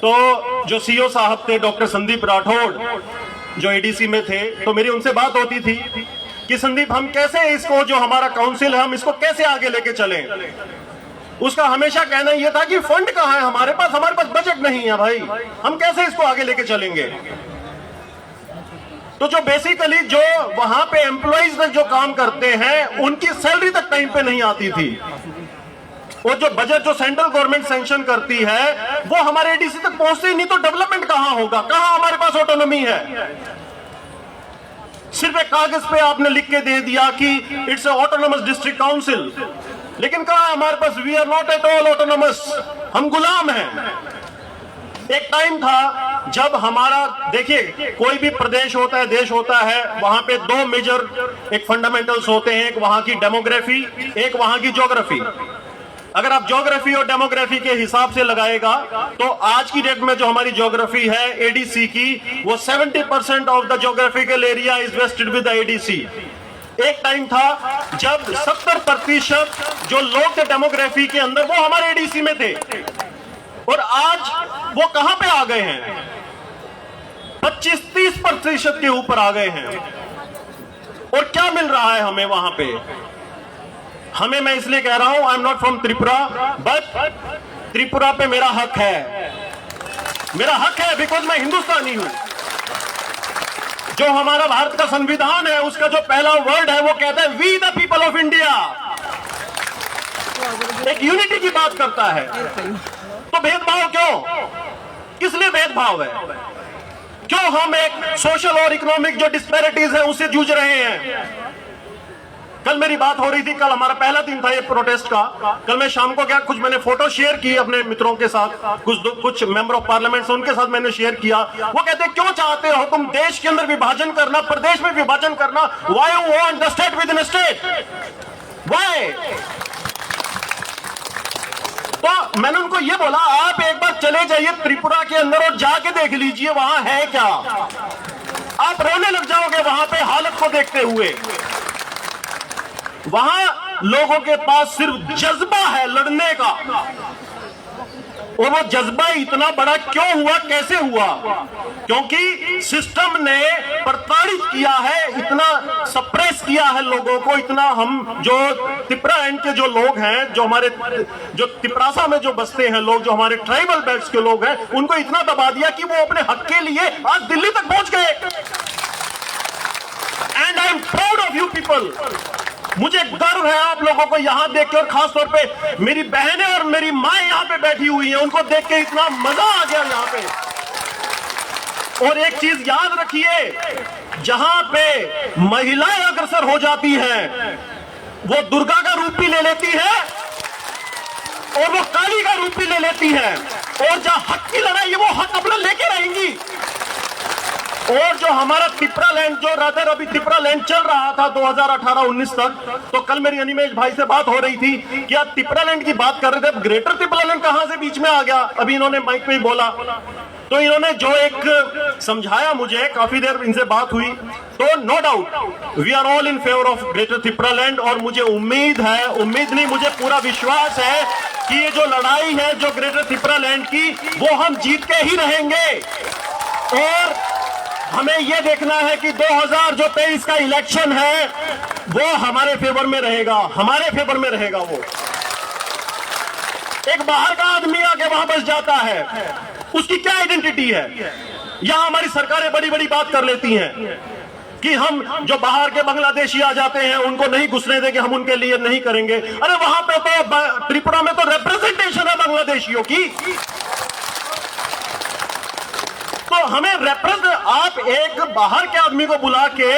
तो जो सीईओ साहब थे डॉक्टर संदीप राठौड़, जो एडीसी में थे, तो मेरी उनसे बात होती थी कि संदीप हम कैसे इसको, जो हमारा काउंसिल है, हम इसको कैसे आगे लेके चलें। उसका हमेशा कहना यह था कि फंड कहां है हमारे पास बजट नहीं है भाई, हम कैसे इसको आगे लेके चलेंगे। तो जो बेसिकली जो वहां पे एम्प्लॉइज जो काम करते हैं उनकी सैलरी तक टाइम पे नहीं आती थी, और जो बजट जो सेंट्रल गवर्नमेंट सैंक्शन करती है वो हमारे एडीसी तक पहुंचते ही नहीं, तो डेवलपमेंट कहां होगा? कहां हमारे पास ऑटोनॉमी है? सिर्फ एक कागज पे आपने लिख के दे दिया कि it's a autonomous district council, लेकिन कहां है हमारे पास? We are not at all autonomous, हम गुलाम हैं। एक टाइम था जब हमारा, देखिए कोई भी प्रदेश होता है, देश होता है, वहां पे दो मेजर एक फंडामेंटल्स होते हैं, एक वहां की डेमोग्राफी, एक वहां की ज्योग्राफी। अगर आप ज्योग्राफी और डेमोग्राफी के हिसाब से लगाएगा तो आज की डेट में जो हमारी ज्योग्राफी है एडीसी की, वो 70% of the geographical area is wasted with the ADC. एक टाइम था जब 70% जो लोग थे डेमोग्राफी के अंदर वो हमारे एडीसी में थे, और आज वो कहां पे आ गए हैं? 25-30% के ऊपर आ गए हैं। और क्या मिल रहा है हमें वहां पे? हमें, मैं इसलिए कह रहा हूं, I am not from Tripura, but Tripura पे मेरा हक है, मेरा हक है, बिकॉज मैं हिंदुस्तानी हूं। जो हमारा भारत का संविधान है उसका जो पहला वर्ड है वो कहता है we the people of India, एक यूनिटी की बात करता है। तो भेदभाव क्यों? किस लिए भेदभाव है? क्यों हम एक सोशल और इकोनॉमिक जो डिस्पैरिटीज है उससे जूझ रहे हैं? कल मेरी बात हो रही थी, कल हमारा पहला दिन था ये प्रोटेस्ट का। कल मैं शाम को क्या कुछ मैंने फोटो शेयर की अपने मित्रों के साथ, कुछ मेंबर ऑफ पार्लियामेंट से उनके साथ मैंने शेयर किया। वो कहते क्यों चाहते हो तुम देश के अंदर विभाजन करना, प्रदेश में विभाजन करना? Why you want the state with in state? Why? तो मैंने उनको ये बोला, आप एक बार चले जाइए त्रिपुरा के अंदर और जाके देख लीजिए वहां है क्या। आप रोने लग जाओगे वहां पे हालत को देखते हुए। वहां लोगों के पास सिर्फ जज्बा है लड़ने का, और वो जज्बा इतना बड़ा क्यों हुआ, कैसे हुआ? क्योंकि सिस्टम ने प्रताड़ित किया है, इतना सप्रेस किया है लोगों को, इतना। हम जो तिपरा एंड के जो लोग हैं, जो हमारे जो तिपरासा में जो बसते हैं लोग, जो हमारे ट्राइबल बेल्ट्स के लोग हैं, उनको इतना दबा दिया कि वो अपने हक के लिए आज दिल्ली तक पहुंच गए। And I am proud of you people. मुझे गर्व है आप लोगों को यहां देख के, और खासतौर पे मेरी बहनें और मेरी माँ यहां पे बैठी हुई हैं, उनको देख के इतना मजा आ गया यहां पे। और एक चीज याद रखिए, जहां पे महिलाएं अग्रसर हो जाती हैं वो दुर्गा का रूप भी ले लेती है और वो काली का रूप भी ले लेती है, और जहां हक की लड़ाई है वो हक अपना लेके रहेंगी। और जो हमारा तिपरा लैंड, जो राधर अभी तिपरा लैंड चल रहा था 2018-19 तक, तो कल मेरी अनिमेश भाई से बात हो रही थी कि आप तिपरा लैंड की बात कर रहे थे, ग्रेटर तिपरा लैंड कहां से बीच में आ गया? अभी इन्होंने माइक पे ही बोला। तो इन्होंने जो एक समझाया मुझे, काफी देर इनसे बात हुई, तो no doubt we are all in favour of Greater Tripuraland. और मुझे उम्मीद नहीं, मुझे पूरा विश्वास है कि ये जो लड़ाई है जो ग्रेटर त्रिपुरालैंड की, वो हम जीत के ही रहेंगे। और हमें ये देखना है कि 2023 का इलेक्शन है वो हमारे फेवर में रहेगा, हमारे फेवर में रहेगा। वो एक बाहर का आदमी आके वहां बस जाता है, उसकी क्या आइडेंटिटी है? यहां हमारी सरकारें बड़ी बड़ी बात कर लेती हैं कि हम जो बाहर के बांग्लादेशी आ जाते हैं उनको नहीं घुसने देंगे, हम उनके लिए नहीं करेंगे। अरे वहां पे तो त्रिपुरा में तो रिप्रेजेंटेशन है बांग्लादेशियों की। तो हमें आप एक बाहर के आदमी को बुला के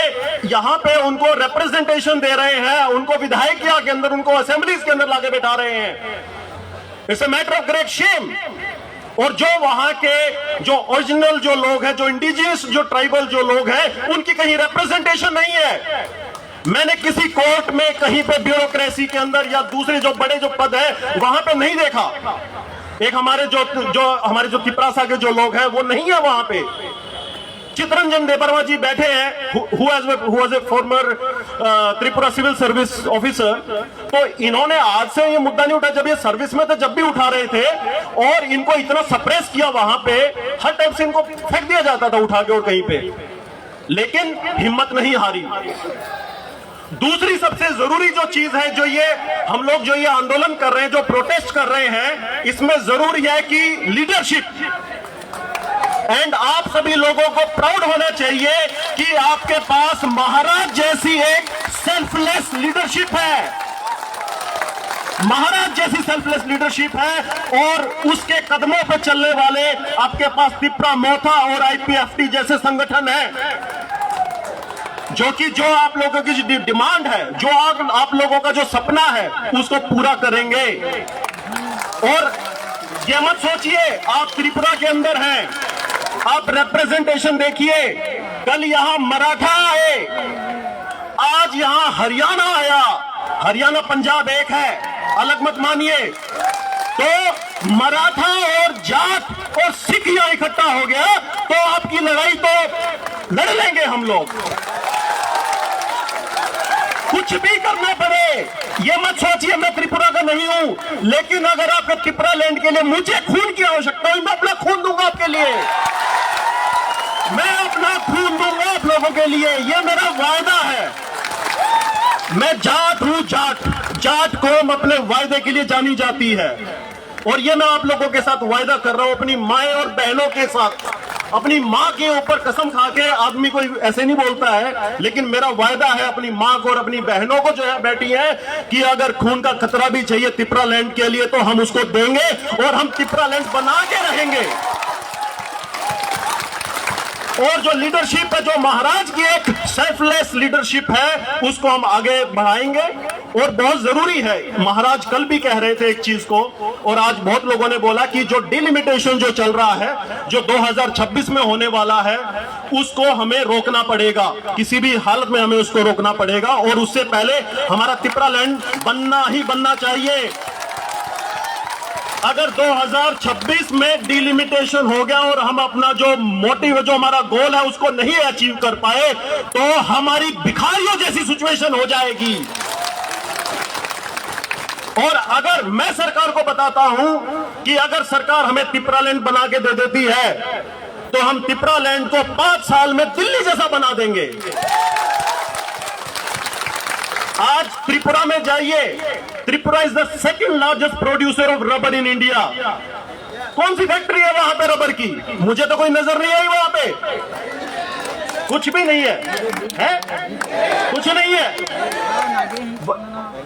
यहां पे उनको रिप्रेजेंटेशन दे रहे हैं, उनको विधायकिया के अंदर, उनको असेंबलीज के अंदर लाके बैठा रहे हैं। It's a matter of great shame. और जो वहां के जो ओरिजिनल जो लोग हैं, जो इंडिजियस जो ट्राइबल जो लोग हैं, उनकी कहीं रिप्रेजेंटेशन नहीं है। मैंने किसी कोर्ट में कहीं पे ब्यूरोक्रेसी के अंदर या दूसरे जो बड़े जो पद है वहां पे नहीं देखा। एक हमारे जो तिपरासा के जो लोग हैं वो नहीं है वहां पे। चितरंजन देबरवा जी बैठे हैं, who was a former Tripura civil service officer. तो इन्होंने आज से ये मुद्दा नहीं उठा, जब ये सर्विस में थे जब भी उठा रहे थे, और इनको इतना सप्रेस किया वहां पे, हर टाइम से इनको फेंक दिया जाता था उठा के और कहीं पे, लेकिन हिम्मत नहीं हारी। दूसरी सबसे जरूरी जो चीज है, जो ये हम लोग जो ये आंदोलन कर रहे हैं, जो प्रोटेस्ट कर रहे हैं, इसमें जरूरी है कि लीडरशिप। एंड आप सभी लोगों को प्राउड होना चाहिए कि आपके पास महाराज जैसी एक सेल्फलेस लीडरशिप है, महाराज जैसी सेल्फलेस लीडरशिप है। और उसके कदमों पर चलने वाले आपके पास त्रिपुरा मोथा और आईपीएफटी जैसे संगठन है, जो आप लोगों की जो डिमांड है, जो आप लोगों का जो सपना है, उसको पूरा करेंगे। और ये मत सोचिए आप त्रिपुरा के अंदर हैं, आप रिप्रेजेंटेशन देखिए। कल यहां मराठा आए, आज यहां हरियाणा आया, हरियाणा पंजाब एक है, अलग मत मानिए। तो मराठा और जाट और सिख यहां इकट्ठा हो गया, तो आपकी लड़ाई तो लड़ लेंगे हम लोग, कुछ भी करना पड़े। ये मत सोचिए मैं त्रिपुरा का नहीं हूं, लेकिन अगर आपके त्रिपुरा लैंड के लिए मुझे खून की आवश्यकता है, मैं अपना खून दूंगा आपके लिए, मैं अपना खून दूंगा आप लोगों के लिए, ये मेरा वायदा है। मैं जाट हूं, जाट कौम अपने वायदे के लिए जानी जाती है, और ये मैं आप लोगों के साथ वायदा कर रहा हूं, अपनी माए और बहनों के साथ। अपनी माँ के ऊपर कसम खा के आदमी कोई ऐसे नहीं बोलता है, लेकिन मेरा वायदा है अपनी माँ को और अपनी बहनों को जो है बैठी है कि अगर खून का खतरा भी चाहिए त्रिपुरा लैंड के लिए तो हम उसको देंगे, और हम त्रिपुरा लैंड बना के रहेंगे। और जो लीडरशिप है, जो महाराज की एक सेल्फलेस लीडरशिप है, उसको हम आगे बढ़ाएंगे। और बहुत जरूरी है, महाराज कल भी कह रहे थे एक चीज को, और आज बहुत लोगों ने बोला कि जो डिलिमिटेशन जो चल रहा है, जो 2026 में होने वाला है, उसको हमें रोकना पड़ेगा, किसी भी हालत में हमें उसको रोकना पड़ेगा। और उससे पहले हमारा त्रिपुरा लैंड बनना ही बनना चाहिए। अगर 2026 में डिलिमिटेशन हो गया और हम अपना जो मोटिव, जो हमारा गोल है, उसको नहीं अचीव कर पाए, तो हमारी भिखारियों जैसी सिचुएशन हो जाएगी। और अगर मैं सरकार को बताता हूं कि अगर सरकार हमें त्रिपुरा लैंड बना के दे देती है, तो हम त्रिपुरा लैंड को 5 साल में दिल्ली जैसा बना देंगे। आज त्रिपुरा में जाइए, Tripura is the second largest producer of rubber in India. कौन सी फैक्ट्री है वहां पे रबर की? मुझे तो कोई नजर नहीं आई वहां पे, कुछ भी नहीं है? कुछ नहीं है।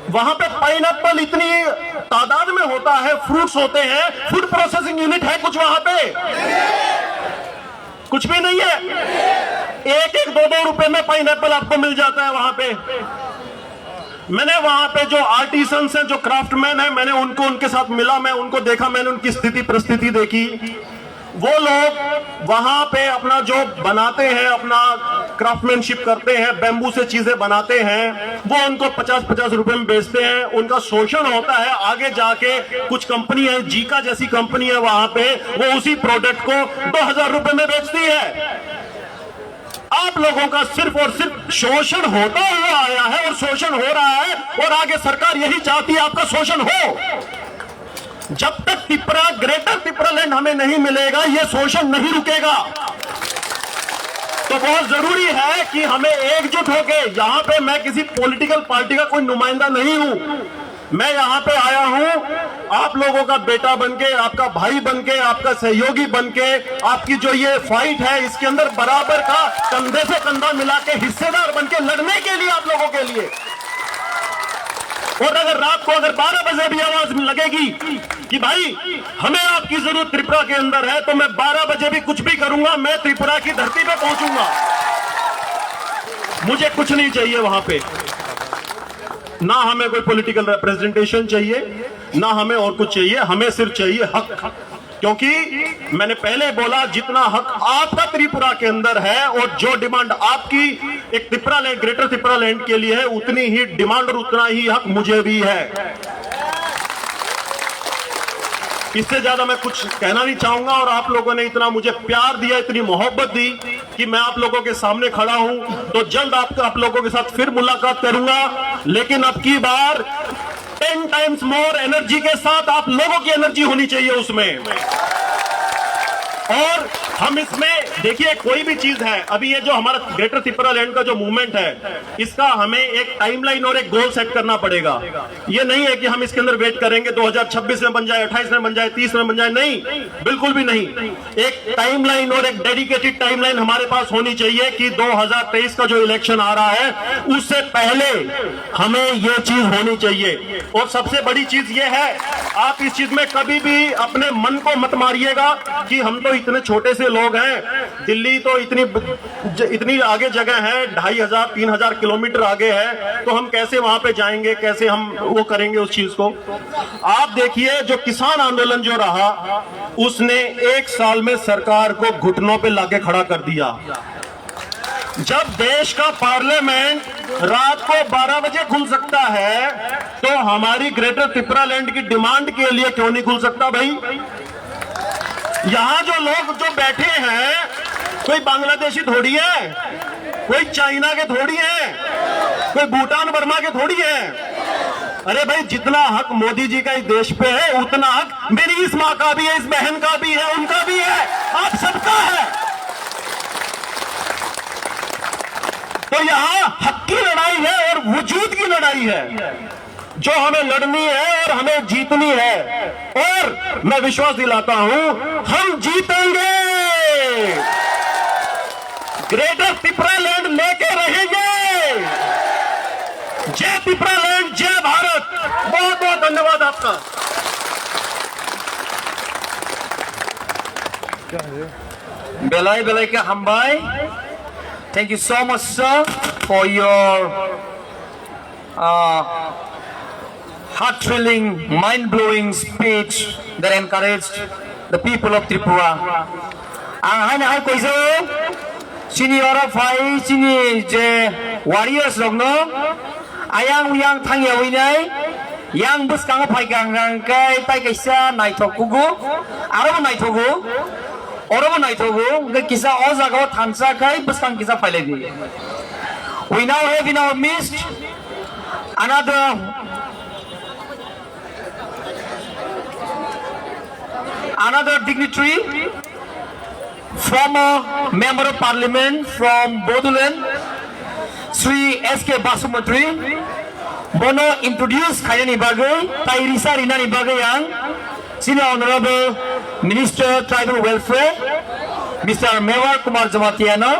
वहां पे पाइनएप्पल इतनी तादाद में होता है, फ्रूट्स होते हैं, फूड प्रोसेसिंग यूनिट है कुछ वहां पे? कुछ भी नहीं है। 1-2 रुपए में पाइनएप्पल आपको मिल जाता है वहां पे। मैंने वहां पे जो आर्टिसंस हैं, जो क्राफ्टमैन हैं, मैंने उनके साथ मिला, मैं उनको देखा, मैंने उनकी स्थिति परिस्थिति देखी। वो लोग वहां पे अपना जो बनाते हैं, अपना क्राफ्टमैनशिप करते हैं, बेम्बू से चीजें बनाते हैं, वो उनको 50-50 रुपए में बेचते हैं। उनका शोषण होता है। आगे जाके कुछ कंपनी है, जीका जैसी कंपनी है, वहां पे वो उसी प्रोडक्ट को 2000 रुपए में बेचती है। आप लोगों का सिर्फ और सिर्फ शोषण होता हुआ आया है और शोषण हो रहा है, और आगे सरकार यही चाहती है आपका शोषण हो। जब तक तिपरा, ग्रेटर तिपरालैंड हमें नहीं मिलेगा, यह शोषण नहीं रुकेगा। तो बहुत जरूरी है कि हमें एकजुट होकर, यहां पे मैं किसी पॉलिटिकल पार्टी का कोई नुमाइंदा नहीं हूं, मैं यहां पे आया हूं आप लोगों का बेटा बनके, आपका भाई बनके, आपका सहयोगी बनके। आपकी जो ये फाइट है, इसके अंदर बराबर का कंधे से कंधा मिला के हिस्सेदार बनके लड़ने के लिए, आप लोगों के लिए। और अगर रात को अगर 12 बजे भी आवाज लगेगी कि भाई हमें आपकी जरूरत त्रिपुरा के अंदर है, तो मैं 12 बजे भी कुछ भी करूंगा, मैं त्रिपुरा की धरती पे पहुंचूंगा। मुझे कुछ नहीं चाहिए वहां पे, ना हमें कोई पॉलिटिकल रिप्रेजेंटेशन चाहिए, ना हमें और कुछ चाहिए, हमें सिर्फ चाहिए हक। क्योंकि मैंने पहले बोला, जितना हक आपका त्रिपुरा के अंदर है और जो डिमांड आपकी एक त्रिपुरालैंड, ग्रेटर त्रिपुरालैंड के लिए है, उतनी ही डिमांड और उतना ही हक मुझे भी है। इससे ज्यादा मैं कुछ कहना नहीं चाहूंगा। और आप लोगों ने इतना मुझे प्यार दिया, इतनी मोहब्बत दी कि मैं आप लोगों के सामने खड़ा हूं। तो जल्द आप लोगों के साथ फिर मुलाकात करूंगा, लेकिन अब की बार 10 टाइम्स मोर एनर्जी के साथ आप लोगों की एनर्जी होनी चाहिए उसमें। और हम इसमें देखिए, कोई भी चीज है, अभी ये जो हमारा ग्रेटर त्रिपुरालैंड का जो मूवमेंट है, इसका हमें एक टाइमलाइन और एक गोल सेट करना पड़ेगा। ये नहीं है कि हम इसके अंदर वेट करेंगे 2026 में बन जाए, 28 में बन जाए, 30 में बन जाए, नहीं, बिल्कुल भी नहीं। एक टाइमलाइन और एक डेडिकेटेड टाइमलाइन हमारे पास होनी चाहिए कि 2023 का जो इलेक्शन आ रहा है, उससे पहले हमें ये चीज होनी चाहिए। और सबसे बड़ी चीज ये है, आप इस चीज में कभी भी अपने मन को मत मारिएगा कि हम तो इतने छोटे से लोग हैं, दिल्ली तो इतनी आगे जगह है, 2500-3000 किलोमीटर आगे है, तो हम कैसे वहां पे जाएंगे, कैसे हम वो करेंगे उस चीज को। आप देखिए, जो किसान आंदोलन जो रहा, उसने 1 साल में सरकार को घुटनों पे लाके खड़ा कर दिया। जब देश का पार्लियामेंट रात को 12 बजे खुल सकता है, तो हमारी ग्रेटर त्रिपुरालैंड की डिमांड के लिए क्यों नहीं खुल सकता भाई? यहां जो लोग जो बैठे हैं, कोई बांग्लादेशी थोड़ी है, कोई चाइना के थोड़ी है, कोई भूटान बर्मा के थोड़ी है। अरे भाई, जितना हक मोदी जी का इस देश पे है, उतना हक मेरी इस माँ का भी है, इस बहन का भी है, उनका भी है, आप सबका है। तो यहाँ हक की लड़ाई है और वजूद की लड़ाई है, जो हमें लड़नी है और हमें जीतनी है। और मैं विश्वास दिलाता हूं, हम जीतेंगे। ग्रेटर त्रिपुरालैंड लेके रहेंगे। जय त्रिपुरालैंड, जय भारत। बहुत बहुत धन्यवाद आपका। बेलाय बेलाय के हामबाय। Thank you so much, sir, for your heart-thrilling, mind-blowing speech that encouraged the people of Tripura. Ang hai koiso sini ora phai sini je warriors logno ayang uyang thang yawinai yang buskang phai gang kai pai kaisa naithokugu aro naithogu oro naithogu kisa o jaga thansa kai buskang kisa phai ledi. We now have in our midst another dignitary, former member of parliament from Bodoland, Sri S.K. Basumantri. Bono introduce kayani bagai, tai risa rina ni bagai yang Senior Honorable Minister Tribal Welfare, Mr. Mewar Kumar Jamatiana.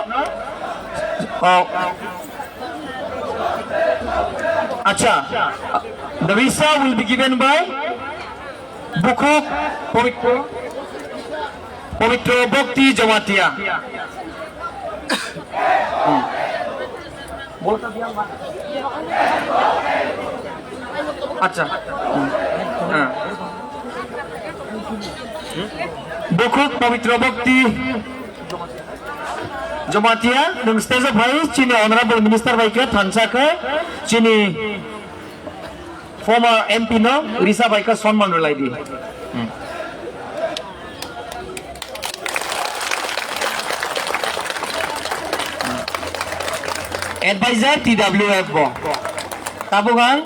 The visa will be given by Bukuk Pavitra Bhakti Jamatia. Bukuk Pavitra Bhakti Jamatia nung stage bhai chini honorable minister bhai ke thansa ke chini former MP no Risa bhai ka सम्मान lai di advisor TWF bo tabugan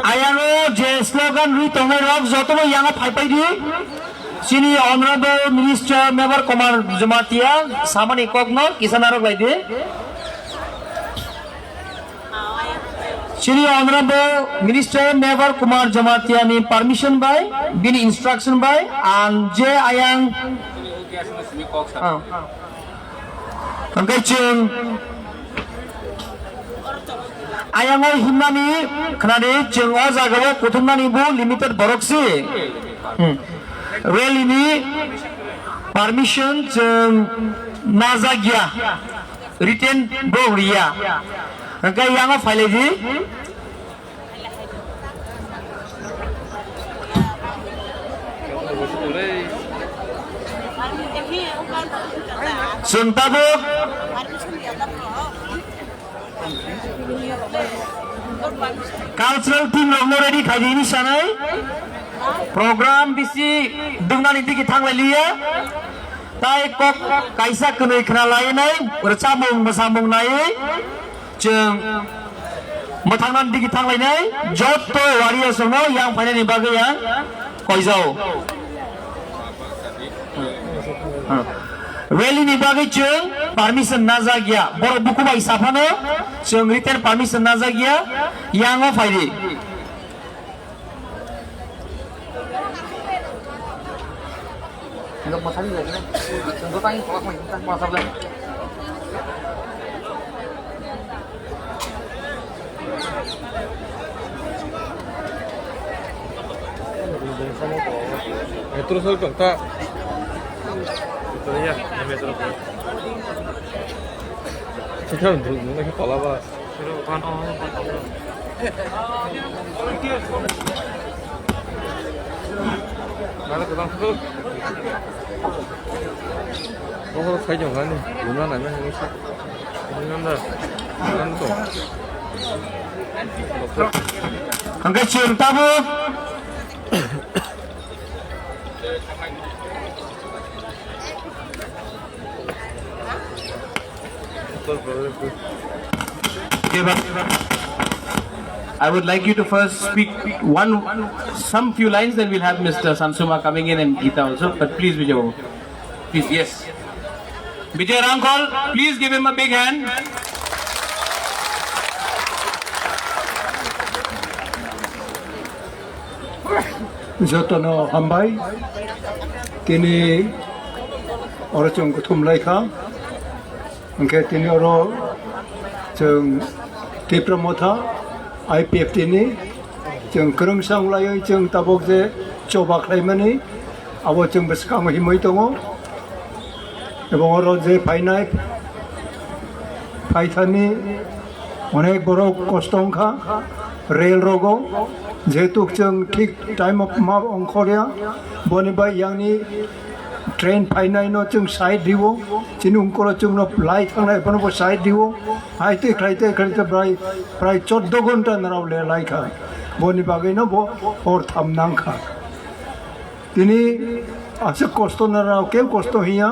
Ayango je slogan ri tongai rok jotomo yanga phaipai di sini honorable minister member Kumar Jamatia samani kokno kisanarok lai di sini honorable minister member Kumar Jamatia ni permission by bini instruction by and je ayang chung Ayango himnani khnani chung o jagao kuthumnani bu limited boroksi relini permission chung nazagya written bogriya kai yango file di suntabo cultural team already khadi ni sanai program bisi dungnani digi thanglai liya tai kok kaisa kunui khna lai nai urchamung masamung nai chung mathangnan digi thanglai nai jotto warriors no yang phainani bagai yang koijau Rally ni bagai chung permission nazagya boro buku bai safano chung written permission nazagya yang o faidi Enggak mau tadi lagi nih. Tunggu tanya kalau mau sablan. Metro soal tak. Itu ya, metro. Sekarang dulu nggak kepala bah. Mana ketang tu? Oh, saya jangan ni. Guna nama ini sih. Ini nama tu. Angkat cinta bu. I would like you to first speak some few lines, then we'll have Mr. Sansuma coming in and Geeta also. But please, Vijay, please, yes. Vijay Ramkol, please give him a big hand. Jotono Hambai, Tini Orachung Kutumlaika, okay, Tini Oro Chung Tipromota. IPF ini, jeng kereng sang layang jeng tabok je coba klaimani, abo jeng bersekang himoi tongo, ebong oro je painai, paitani, onek borok kostongka, rail rogo, je tuk jeng tik time of ma ongkoria, boni bay yang ni train painai no jeng side diwo, jinung koro jeng no light angai bono bo side diwo. Aite khaite prai 14 घंटा नराव ले लाइका बोनी बागे न बो और थमनांग खा तिनी आसे कोस्तो नराव के कोस्तो हिया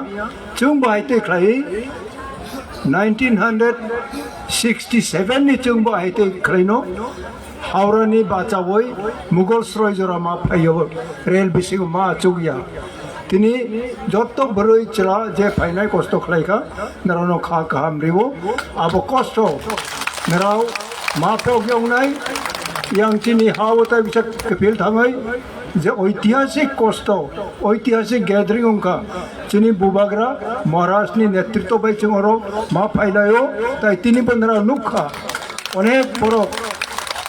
चुंग बाइते खाई 1967 नि चुंग बाइते खाइनो हावरानी बाचा बोई मुगल स्रोय जरा मा फायो रेल बिसिग मा चुगिया तिनी जत्तो बरोई चला जे फाइनाय कोस्तो खलाइका नरानो खा काम रिवो अब कोस्तो नराव मा प्रोग्रामनाय yang chini hawata bisa kepil thangai je ঐতিহাসিক kosto ঐতিহাসিক gathering ongka chini bubagra maharashtra ni netritto bai chungoro ma phailayo tai tini pandra nukha onek boro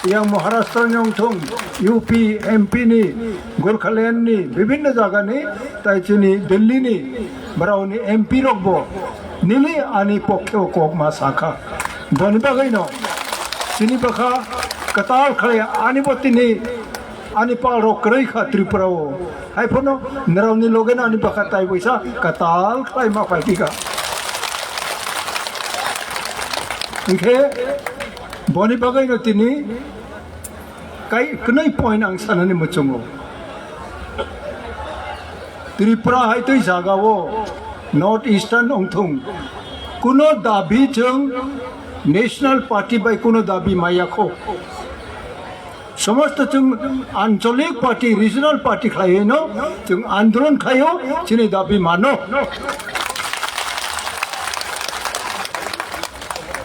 yang Maharashtra nyong thung UP MP ni Gorkhaland ni bibhinno jaga ni tai chini Delhi ni barau ni MP rokbo nili ani pokkhe kok ma sakha boni bagai no chini bakha katal khale ani boti ni ani pal rok krei kha Tripura o hai phono naraw ni logen ani bakha tai boisa katal khlai ma pai tika ingke boni bagai no tini kai knai point ang sanani muchungo Tripura hai toi jaga o North Eastern ongthung kuno dabi jeng National Party by kuno dabi mayakho समस्त जों आंचलिक party regional party खायो न जों आंदोलन खायो चिनि दाबी मानो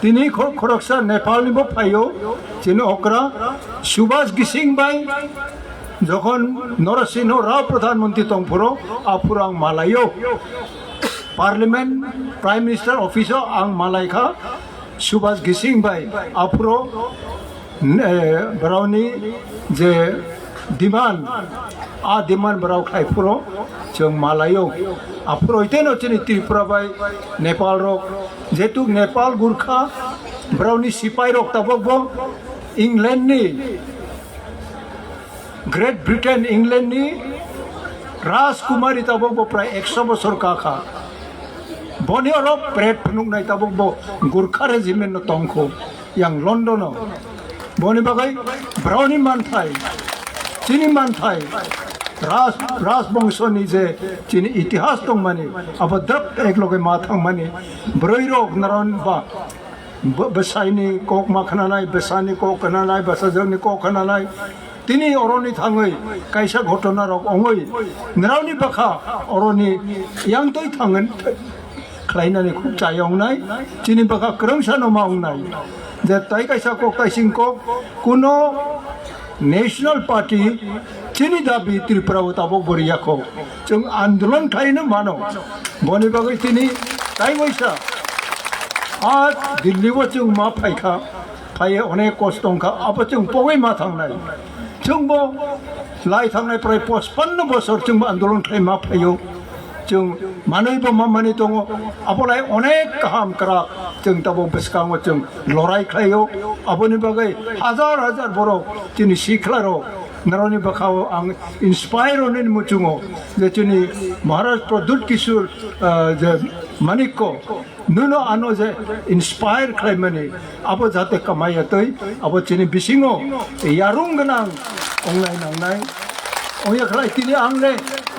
दिनै खरकसा नेपालनिबो फायो चिनि अक्रा सुभाष गिसिं बाय যখন নরসিংহ রাও প্রধানমন্ত্রী তংপুর আফুর আং মালাयो পার্লামেন্ট প্রাইম মিনিস্টার অফিস আং মালাইখা সুভাষ गिसिं बाय আফুর बरावनी जे डिमांड आ डिमांड बराव खायफुरो जों मालायो आफुरो इतेनो चिनि त्रिपुरा बाय नेपाल रक जेतु नेपाल गुरखा बरावनी सिपाही रक ताबकबो इंग्लैंड नि ग्रेट ब्रिटेन इंग्लैंड नि राजकुमारी ताबकबो प्राय 100 बছর काखा बनि अरब प्रेट फुनुंगनाय ताबकबो गुरखा रेजिमेंट न तंखो yang लंडन बनि बागै ब्राउनी मानथाय चिनि मानथाय राजबंशनि जे चिनि इतिहास दं माने अब द्रप एकलगे माथां माने ब्रैरक नरन बा बसाइनि कक माखनानाय बसानि कक खनानाय बसाजोंनि कक खनानाय तिनि अरनि थाङै कायसा घटना रक अंगै नरावनि बाखा अरनि yang तै थांगोन खालायनानै खुब जायावनाय चिनि बाखा क्रंसानो मावनाय जे ताई कैसा को कैसिंग को कुनो नेशनल पार्टी चिनी दाबी त्रिपुरा उताबो बरिया को जों आंदोलन खायनो मानो बनि बागै तिनि ताई बैसा आज दिल्ली वो जों मा फायखा फाये अनेक कष्ट दंखा अब जों पगै मा थांनाय जोंबो लाय थांनाय प्राय 55 बोसोर जों आंदोलन खाय मा फायो जों मानैबो मामानि दङ आबलाय अनेक गाहाम करा जों ताबो बेसकाङो जों लराय खायो आबनि बागै हाजार हाजार बर' दिनै सिख्लारो नरनि बाखाव आं इन्सपायर होननि मुचुङो जे दिनै महाराष्ट्र दुध किशोर जे मानिकको नुनो आनो जे इन्सपायर खालामनानै आबो जाहाथे कमायतै आबो दिनै बिसिङो यारुं गोनां अंलाय नांनाय ओया खालाय दिनै आंले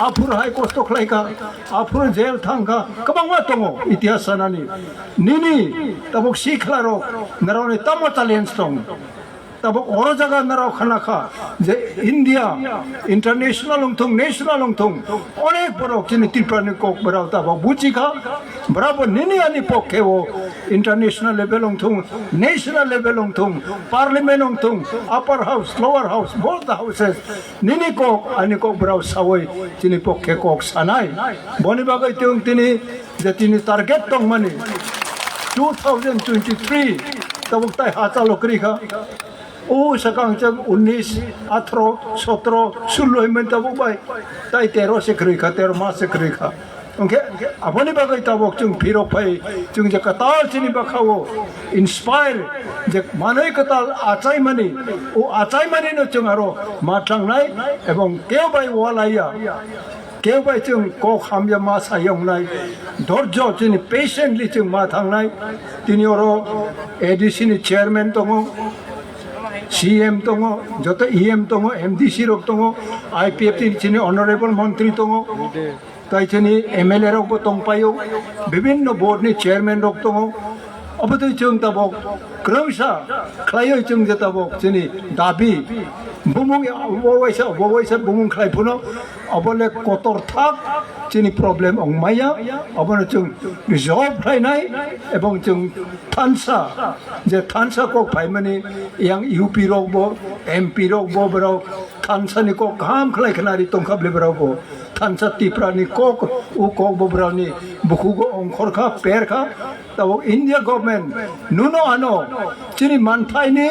आफुर हाय कष्ट खालायखा आफुर जेल थांखा गोबां दङ इतिहास जानानै निनि ताबक सिख्लारो नरावनि तामा चेलेन्ज दं ताबक अर जागा नराव खानाखा जे इन्डिया इंटरनेशनल अंथुं नेशनल अंथुं अनेक बरक दिनै त्रिपुरानि कक बराव ताबक बुचिखा बराबर निनि आनि पक्षेव इंटरनेशनल लेवल अंथुं नेशनल लेवल अंथुं पार्लियामेंट अंथुं upper house lower house both houses निनि कक आनि कक बराव सावै दिनै पक्षे कक सानाय बनि बागै जों दिनै जे दिनै टार्गेट दं माने 2023 ताबक ताय हाचा लकरिखा ओ सकांचक 19 18 17 16 में ताबक बाय ताय 13 से खरिखा 13 मास से खरिखा ओके अपनी बागै ताबक जों फिरो फाय जों जे कताल चिनि बाखावो इन्सपायर जे मानै कताल आचाय माने ओ आचाय माने न जों आरो माथांनाय एवं केव बाय वालाया केव बाय जों क खामया मा सायंनाय धैर्य जों पेशेंटलि जों मा थांनाय दिनै अरो एडिसि नि चेयारमैन दङ CM दङ जत EM दङ MDC रक दङ IPF नि अनरेबल मन्त्री दङ ताई चिनि MLA रकबो दंपायो विभिन्न बोर्डनि चेयारमैन रक दङ अब जों ताबक क्रमशा खालायो जों जे ताबक जोंनि दाबि बुमुं बबायसा बुमुं खालायफुनो अबले कतर थाक जोंनि प्रब्लेम अंमाया अबनो जों रिजल्व खालायनाय एवं जों थानसा जे थानसा को फायमाने yang UP रकबो MP रकबो बराव थानसानि को गाहाम खालायखनारि तंखाबले बरावबो थानसा तिप्रानि कक उ कक बरावनि bukugo ongkorka perka tabo India government nuno ano chini manthai ni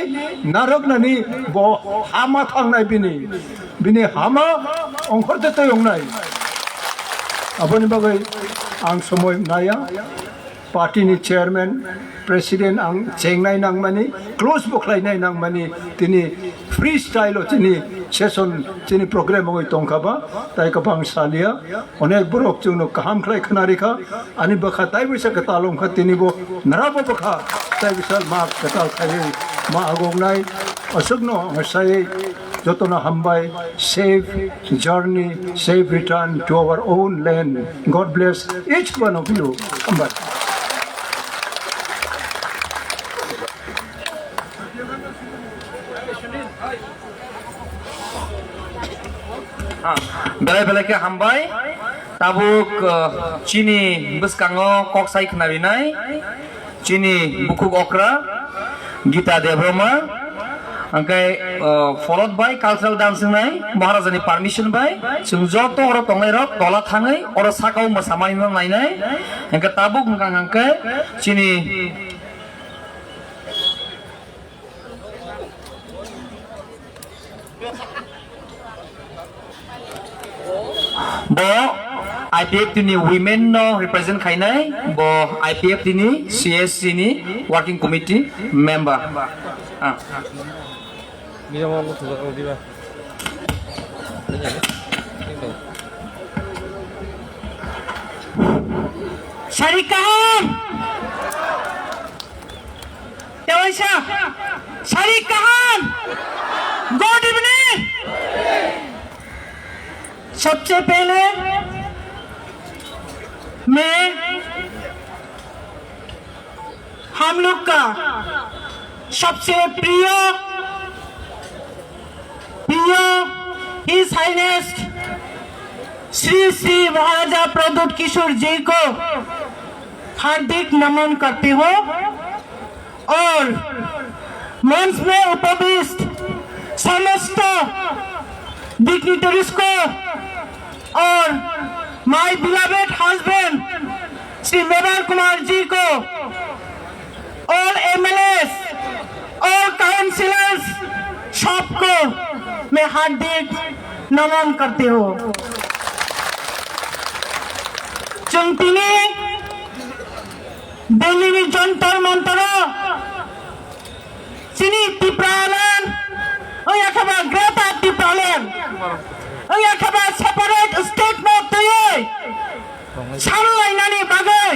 narok nani bo hama thangnai bini hama ongkorte to yongnai aboni bagai ang somoy naya party ni chairman president ang chengnai nangmani close boklai nangmani tini freestyle o tini session tini program oi tongkaba tai kapang salia onek borok chungno kaham khlai khanari kha ani bakha tai bisa katalom kha tini bo narabo bakha tai bisa ma katal khai ma agongnai asugno ngasai jotona hambai safe journey safe return to our own land. God bless each one of you. Hambai. belai ke hambai tabuk chini buskango koksai khnabinai chini bukuk okra Gita Devroma angkai followed by cultural dancing nai Maharaja ni permission by sung joto oro tongai rok tola thangai oro sakau mosamai nai nai angkai tabuk angkai chini bo IPF tini women no represent khainai bo IPF tini CSC ni working committee member Mira mau tuh di mana? Syarikahan Dewansya Syarikahan Good evening सबसे पहले मैं हम लोग का सबसे प्रिय his highness Shri Shri महाराजा प्रद्युत किशोर जी को हार्दिक नमन करती हूँ और मंच में उपविष्ट समस्त डिग्निटरीज को और my beloved husband Shri Mewar Kumar ji को और एमएलएस और काउंसिलर्स सबको मैं हार्दिक नमन करती हूँ चुंगतिनी दिल्ली जंतर मंतर सिनी तिप्रालन ओयाखबा ग्रेटा तिप्रालन ओयाखबा सेपारेट स्टेट मत तये सामलायनानै बागै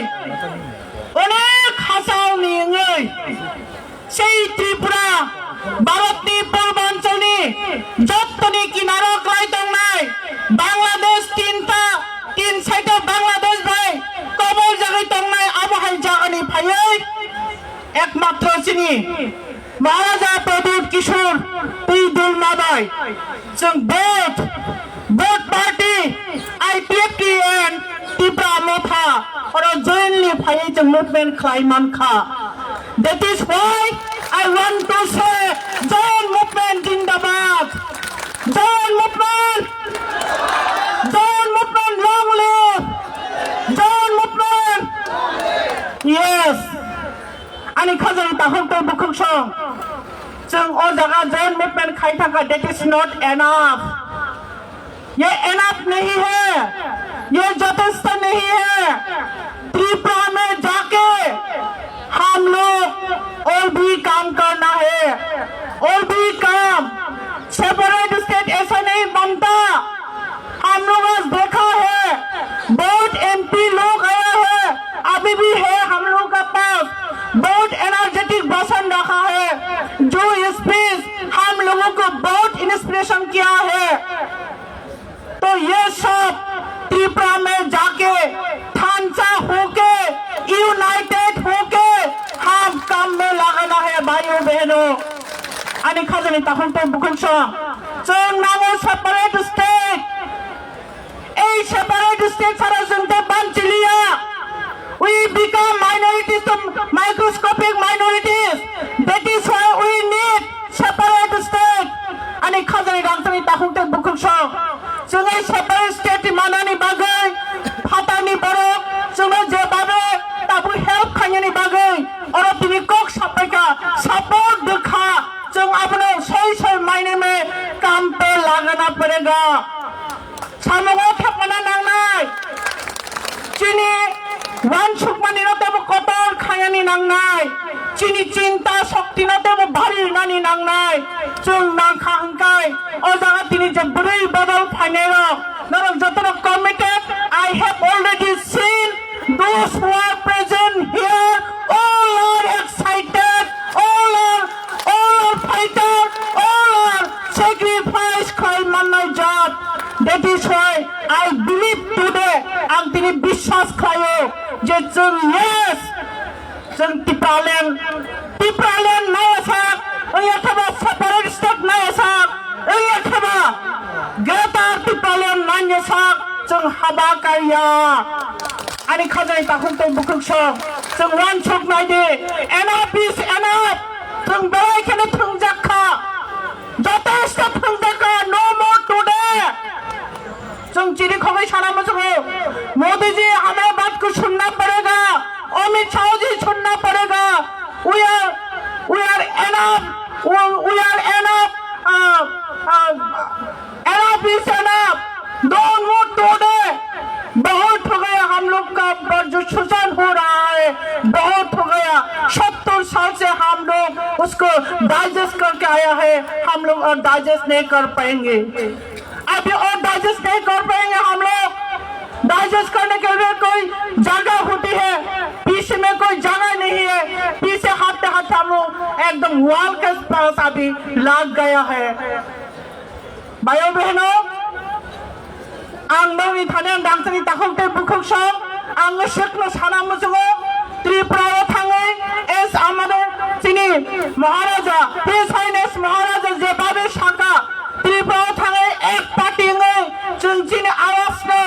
अनेक हासावनि ngै সেই ত্রিপুরা भारतनि पूर्वांचलनि जत्तनि किनारो क्लाय दंनाय बांग्लादेश तीन साइडआव बांग्लादेश भाई कबल जागै दंनाय आबहाय जागानि फायै एकमात्र सिनि महाराजा प्रद्युत किशोर तुइदुल माबाय जों both party IPF and Tripura Motha और जयनलि फायै जों मुभमेंट खालायमानखा That is why I want to say Jain movement Jindabad Jain movement long live Jain movement Yes Ani khazan tahok to bukhuk song Jung o jaga Jain movement khai thaka that is not enough ये enough नहीं है ये यथेष्ट नहीं है त्रिपुरा में जाके हम लोग और भी काम करना है और भी काम सेपरेट स्टेट ऐसा नहीं बनता हम लोग आज देखा है बहुत MP लोग आया है अभी भी है हम लोग का पास बहुत एनर्जेटिक भाषण रखा है जो स्पीच हम लोगों को बहुत इंस्पिरेशन किया है तो ये सब त्रिपुरा में जाके थानसा होके यूनाइटेड होके हम काम में लगाना है भाइयों बहनों अनि खजनी तखन तो बुकुन सं जों नांगौ separate state A separate state सारा जोंते बानचिलिया we become minorities to microscopic minorities that is why we need separate state ani khajani rangtani tखन तो बुकुन सं जों सेपारेट स्टेट मानानि बागै फातानि बरक जों जे पड़ेगा सामोगो थपना नांगनाय चिनी वन सुकमानी न तेबो कतल खायानी नांगनाय चिनी चिंता शक्ति न तेबो भारी नानी नांगनाय जों नांखा हंकाय ओ जागा तिनी जे बोरै बदल फाइनेरो नरम जतन committed I have already seen those who are present here all are excited all are fighter all are sacrifice khai manai jat that is why I believe today ang tini biswas khayo je जों yes जों Tipraland naya sak oya thaba separate state naya sak oya thaba Greater Tipraland naya sak जों हाबा कारिया आनी खाजाय ताखुं तो बुकुक्सो जों वन चोक नायदे enough is enough जों बेलायखेने थोंजाखा जथेष्ट थोंजाखा no more today जों चिरी खबै साना मजगो मोदी जी हमें बात को सुनना पड़ेगा अमित शाह जी सुनना पड़ेगा we are enough enough is enough don't move today बहुत हो गया हम लोग का जो शोषण हो रहा है बहुत हो गया 70 साल से हम लोग उसको डाइजेस्ट करके आया है हम लोग और डाइजेस्ट नहीं कर पाएंगे अभी और डाइजेस्ट नहीं कर पाएंगे हम लोग डाइजेस्ट करने के लिए कोई जगह होती है पीछे में कोई जगह नहीं है पीछे हाथ हम लोग एकदम वॉल के पास अभी लग गया है भाइयों बहनों आंनो थाने डांसनी ताखोंते बुखोक्सो आंनो शेखनो साना मुजुगो त्रिपुरा थांगे एस आमादे चिनी महाराजा हिज हाइनेस महाराजा जेबाबे शाखा त्रिपुरा थांगे एक पार्टी ngै जों चिनी आवाज नो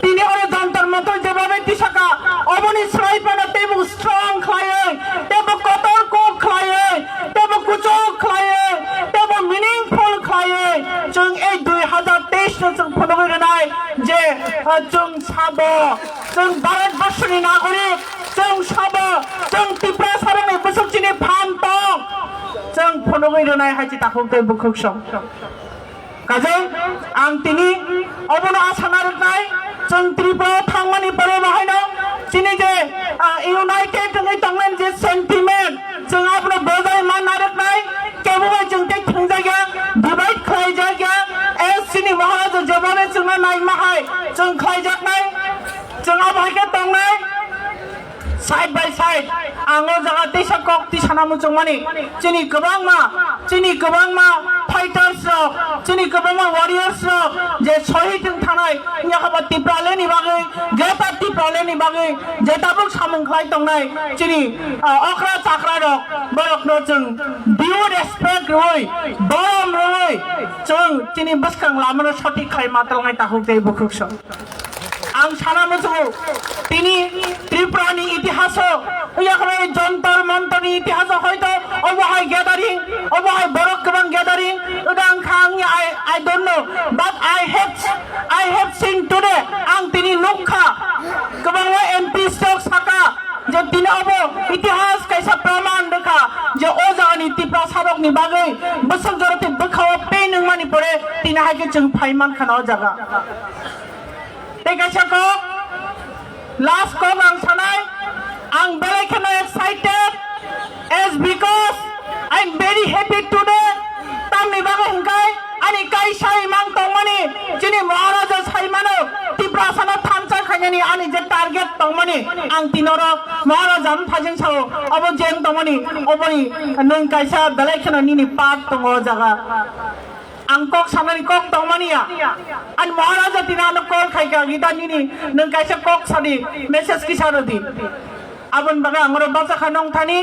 तिनी ओरे जंतर मंतर जेबाबे तिसाका अबनि स्राइपना तेबु स्ट्रंग खायो तेबु कतर को खायो तेबु कुचो खायो तेबु मीनिंगफुल खायो जों ए 2023 जों फनोगोनाय जे जों साबो जों भारतवर्षनि नागरिक जों साबो जों त्रिपुरा सारनि बोसोरथिनि फानतं जों फनोगोनाय हायथि ताखोंते बुखोक्सो काजों आं तिनी अबनो आसा नारनाय जों त्रिपुरा थांमानि परे बाहायनो चिनि जे यूनाइटेड जों तंगन जे सेंटिमेंट जों आपनो बजाय मान नारनाय केबो जों ते थंजाया डिवाइड खायजाया एस चिनि महाराज जबाने जों नाय माहाय जों खायजानाय जों आबायके तंनाय साइड बाय साइड आङो जागा दैसा कक दिसाना मुजों माने चिनि गोबां मा फाइटार्स चिनि गोबां मा वारियर्स जे शहीद थानाय याखबा तिप्रालेनि बागै गेटा तिप्रालेनि बागै जेताबो सामंखाय दंनाय चिनि अख्रा चाख्रा दं बरकनो जों डिउ रेसपेक्ट रय बम रय जों चिनि बसखां लामनो सटिक खाय मातलङाय ताखुते बुखुक्सो आं साना मुजुगो तिनी त्रिपुरानि इतिहास याखबा जंतर मंतरनि इतिहास हयतो अबहाय गैदारिं अबहाय बरक गोबां गैदारिं उदां खां I don't know but I have seen today आं तिनी नुखा गोबां MP स्टक साका जे तिनी अब इतिहास कैसा प्रमाण देखा जे ओ जागानि त्रिपुरा सारकनि बागै बोसोर जरते बखाव पे नंमानि परे तिनी हायके जों फाइमान खाना जागा Tekasako, last call ang sanay, ang belakana excited is because I'm very happy today. Tamni bago hingkay, ani kay say mang tongmani, jini maharaja say mano, Tripura sana thamsa kanyani ani je target tongmani, ang tinoro maharaja thajin sao, abo jen tongmani, oboni nung kay sa belakana nini part tongo jaga. Ang kok sanani kok tongmania an maharaja tinano kol khaika gita nini nang kaisa kok sadi message kisarodi abon baga angoro bacha khanong thani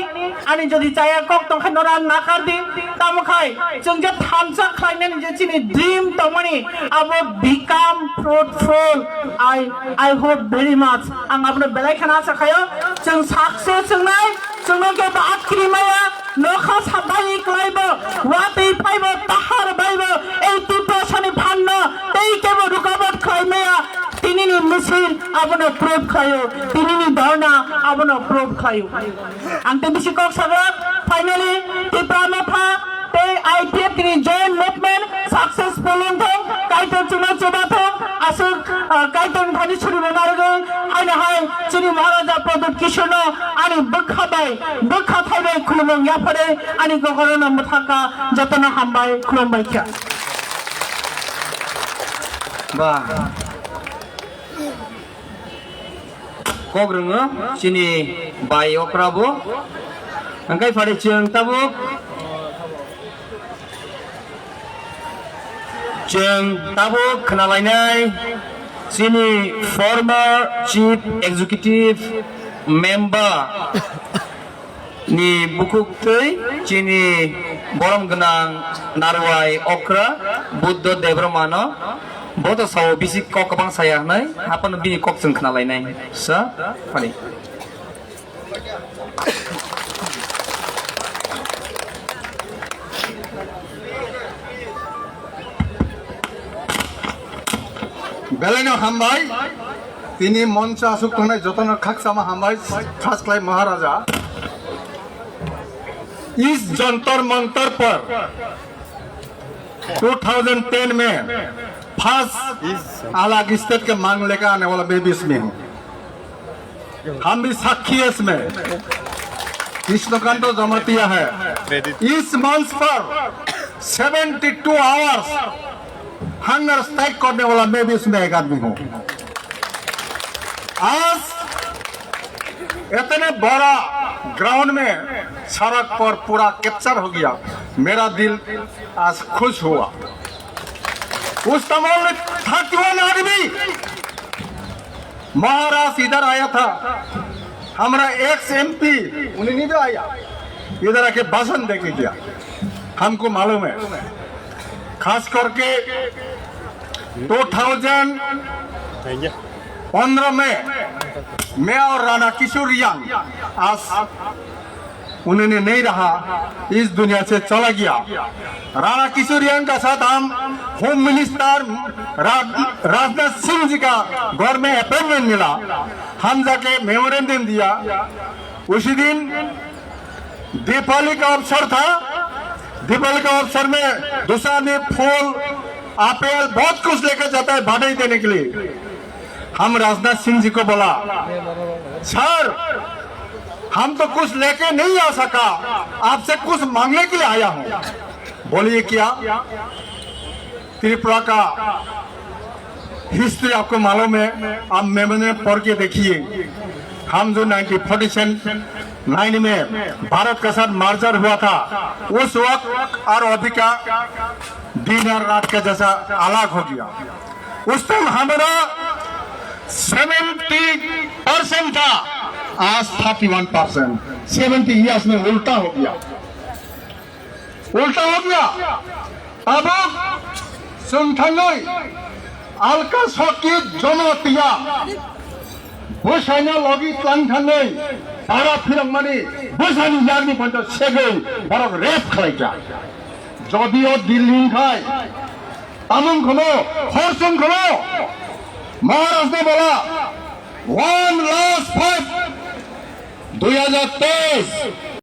ani jodi chaya kok tong khanora nakardi tamokhai jongje thamsa khlainani je chini dream tongmani abo become fruitful I hope very much ang apno belai khana sa khayo jong success jongnai jongke ba akrimaya lokha sabai klaibo wati paibo tahar baibo ei tipasani phanna tei kebo rukabat khaimaya tinini misil abono proof khayo tinini dharna abono proof khayo ante bisi kok sagat finally Tripura matha tei IPF tini joint movement successful thong coba asuk kaitan thani churi benargan aina hai chini maharaja pradut kishono ani bakha thaibai khulumong yapare ani gogorona muthaka jatona hambai khulumbai kya ba kogrungo chini bai okrabo angkai phare cheng tabuk Jeng tabuk kenalainai sini former chief executive member ni bukuk tei sini borom genang narwai okra buddha debromano bodo sawo bisi kok kabang saya nai apa bini kok jeng kenalainai sa pani বেলেনো হামবাই তিনি মঞ্চ আসুক তনে যতন খাকসামা হামবাই খাসলাই महाराजा इस जंतर मंतर पर 2010 में first अलग स्टेट के मांग लेकर आने वाला बेबी इसमें हूँ हम भी साक्षी है इसमें कृष्णकांत जमातिया है इस मंच पर 72 आवर्स हंगर स्ट्राइक करने वाला मैं भी इसमें एक आदमी हूँ आज इतने बड़ा ग्राउंड में सड़क पर पूरा कैप्चर हो गया मेरा दिल आज खुश हुआ उस तमाम में 31 आदमी महाराज इधर आया था हमारा एक्स MP उन्हें नहीं आया इधर आके भाषण देके गया हमको मालूम है खास करके 2015 में मैं और राणा किशोर यंग आज उन्होंने नहीं रहा इस दुनिया से चला गया राणा किशोर यंग का साथ हम होम मिनिस्टर राजनाथ सिंह जी का घर में अपॉइंटमेंट मिला हम जाके मेमोरेंडम दिया उसी दिन दीपावली का अवसर था दीपावली का अवसर में दूसरा में फूल आपेल बहुत कुछ लेकर जाता है बधाई देने के लिए हम राजनाथ सिंह जी को बोला सर हम तो कुछ लेके नहीं आ सका आपसे कुछ मांगने के लिए आया हूं बोलिए क्या त्रिपुरा का हिस्ट्री आपको मालूम है आप मैंने पढ़ के देखिए हम जो 1947 में भारत के साथ मर्जर हुआ था उस वक्त और अभी का दिन और रात का जैसा अलग हो गया उस टाइम हमारा 70% था आज 31% 70 इयर्स में उल्टा हो गया अब सुनथांगई अलका सकी जनतिया बुसाइना लगी तंथांगई सारा फिरंग माने बुसानी जागनी पंच सेगई बरक रेप खालाइजा जदिओ दिल्ली खाय तामुं खनो खरसुं खनो महाराज ने बोला 1 last fight 2023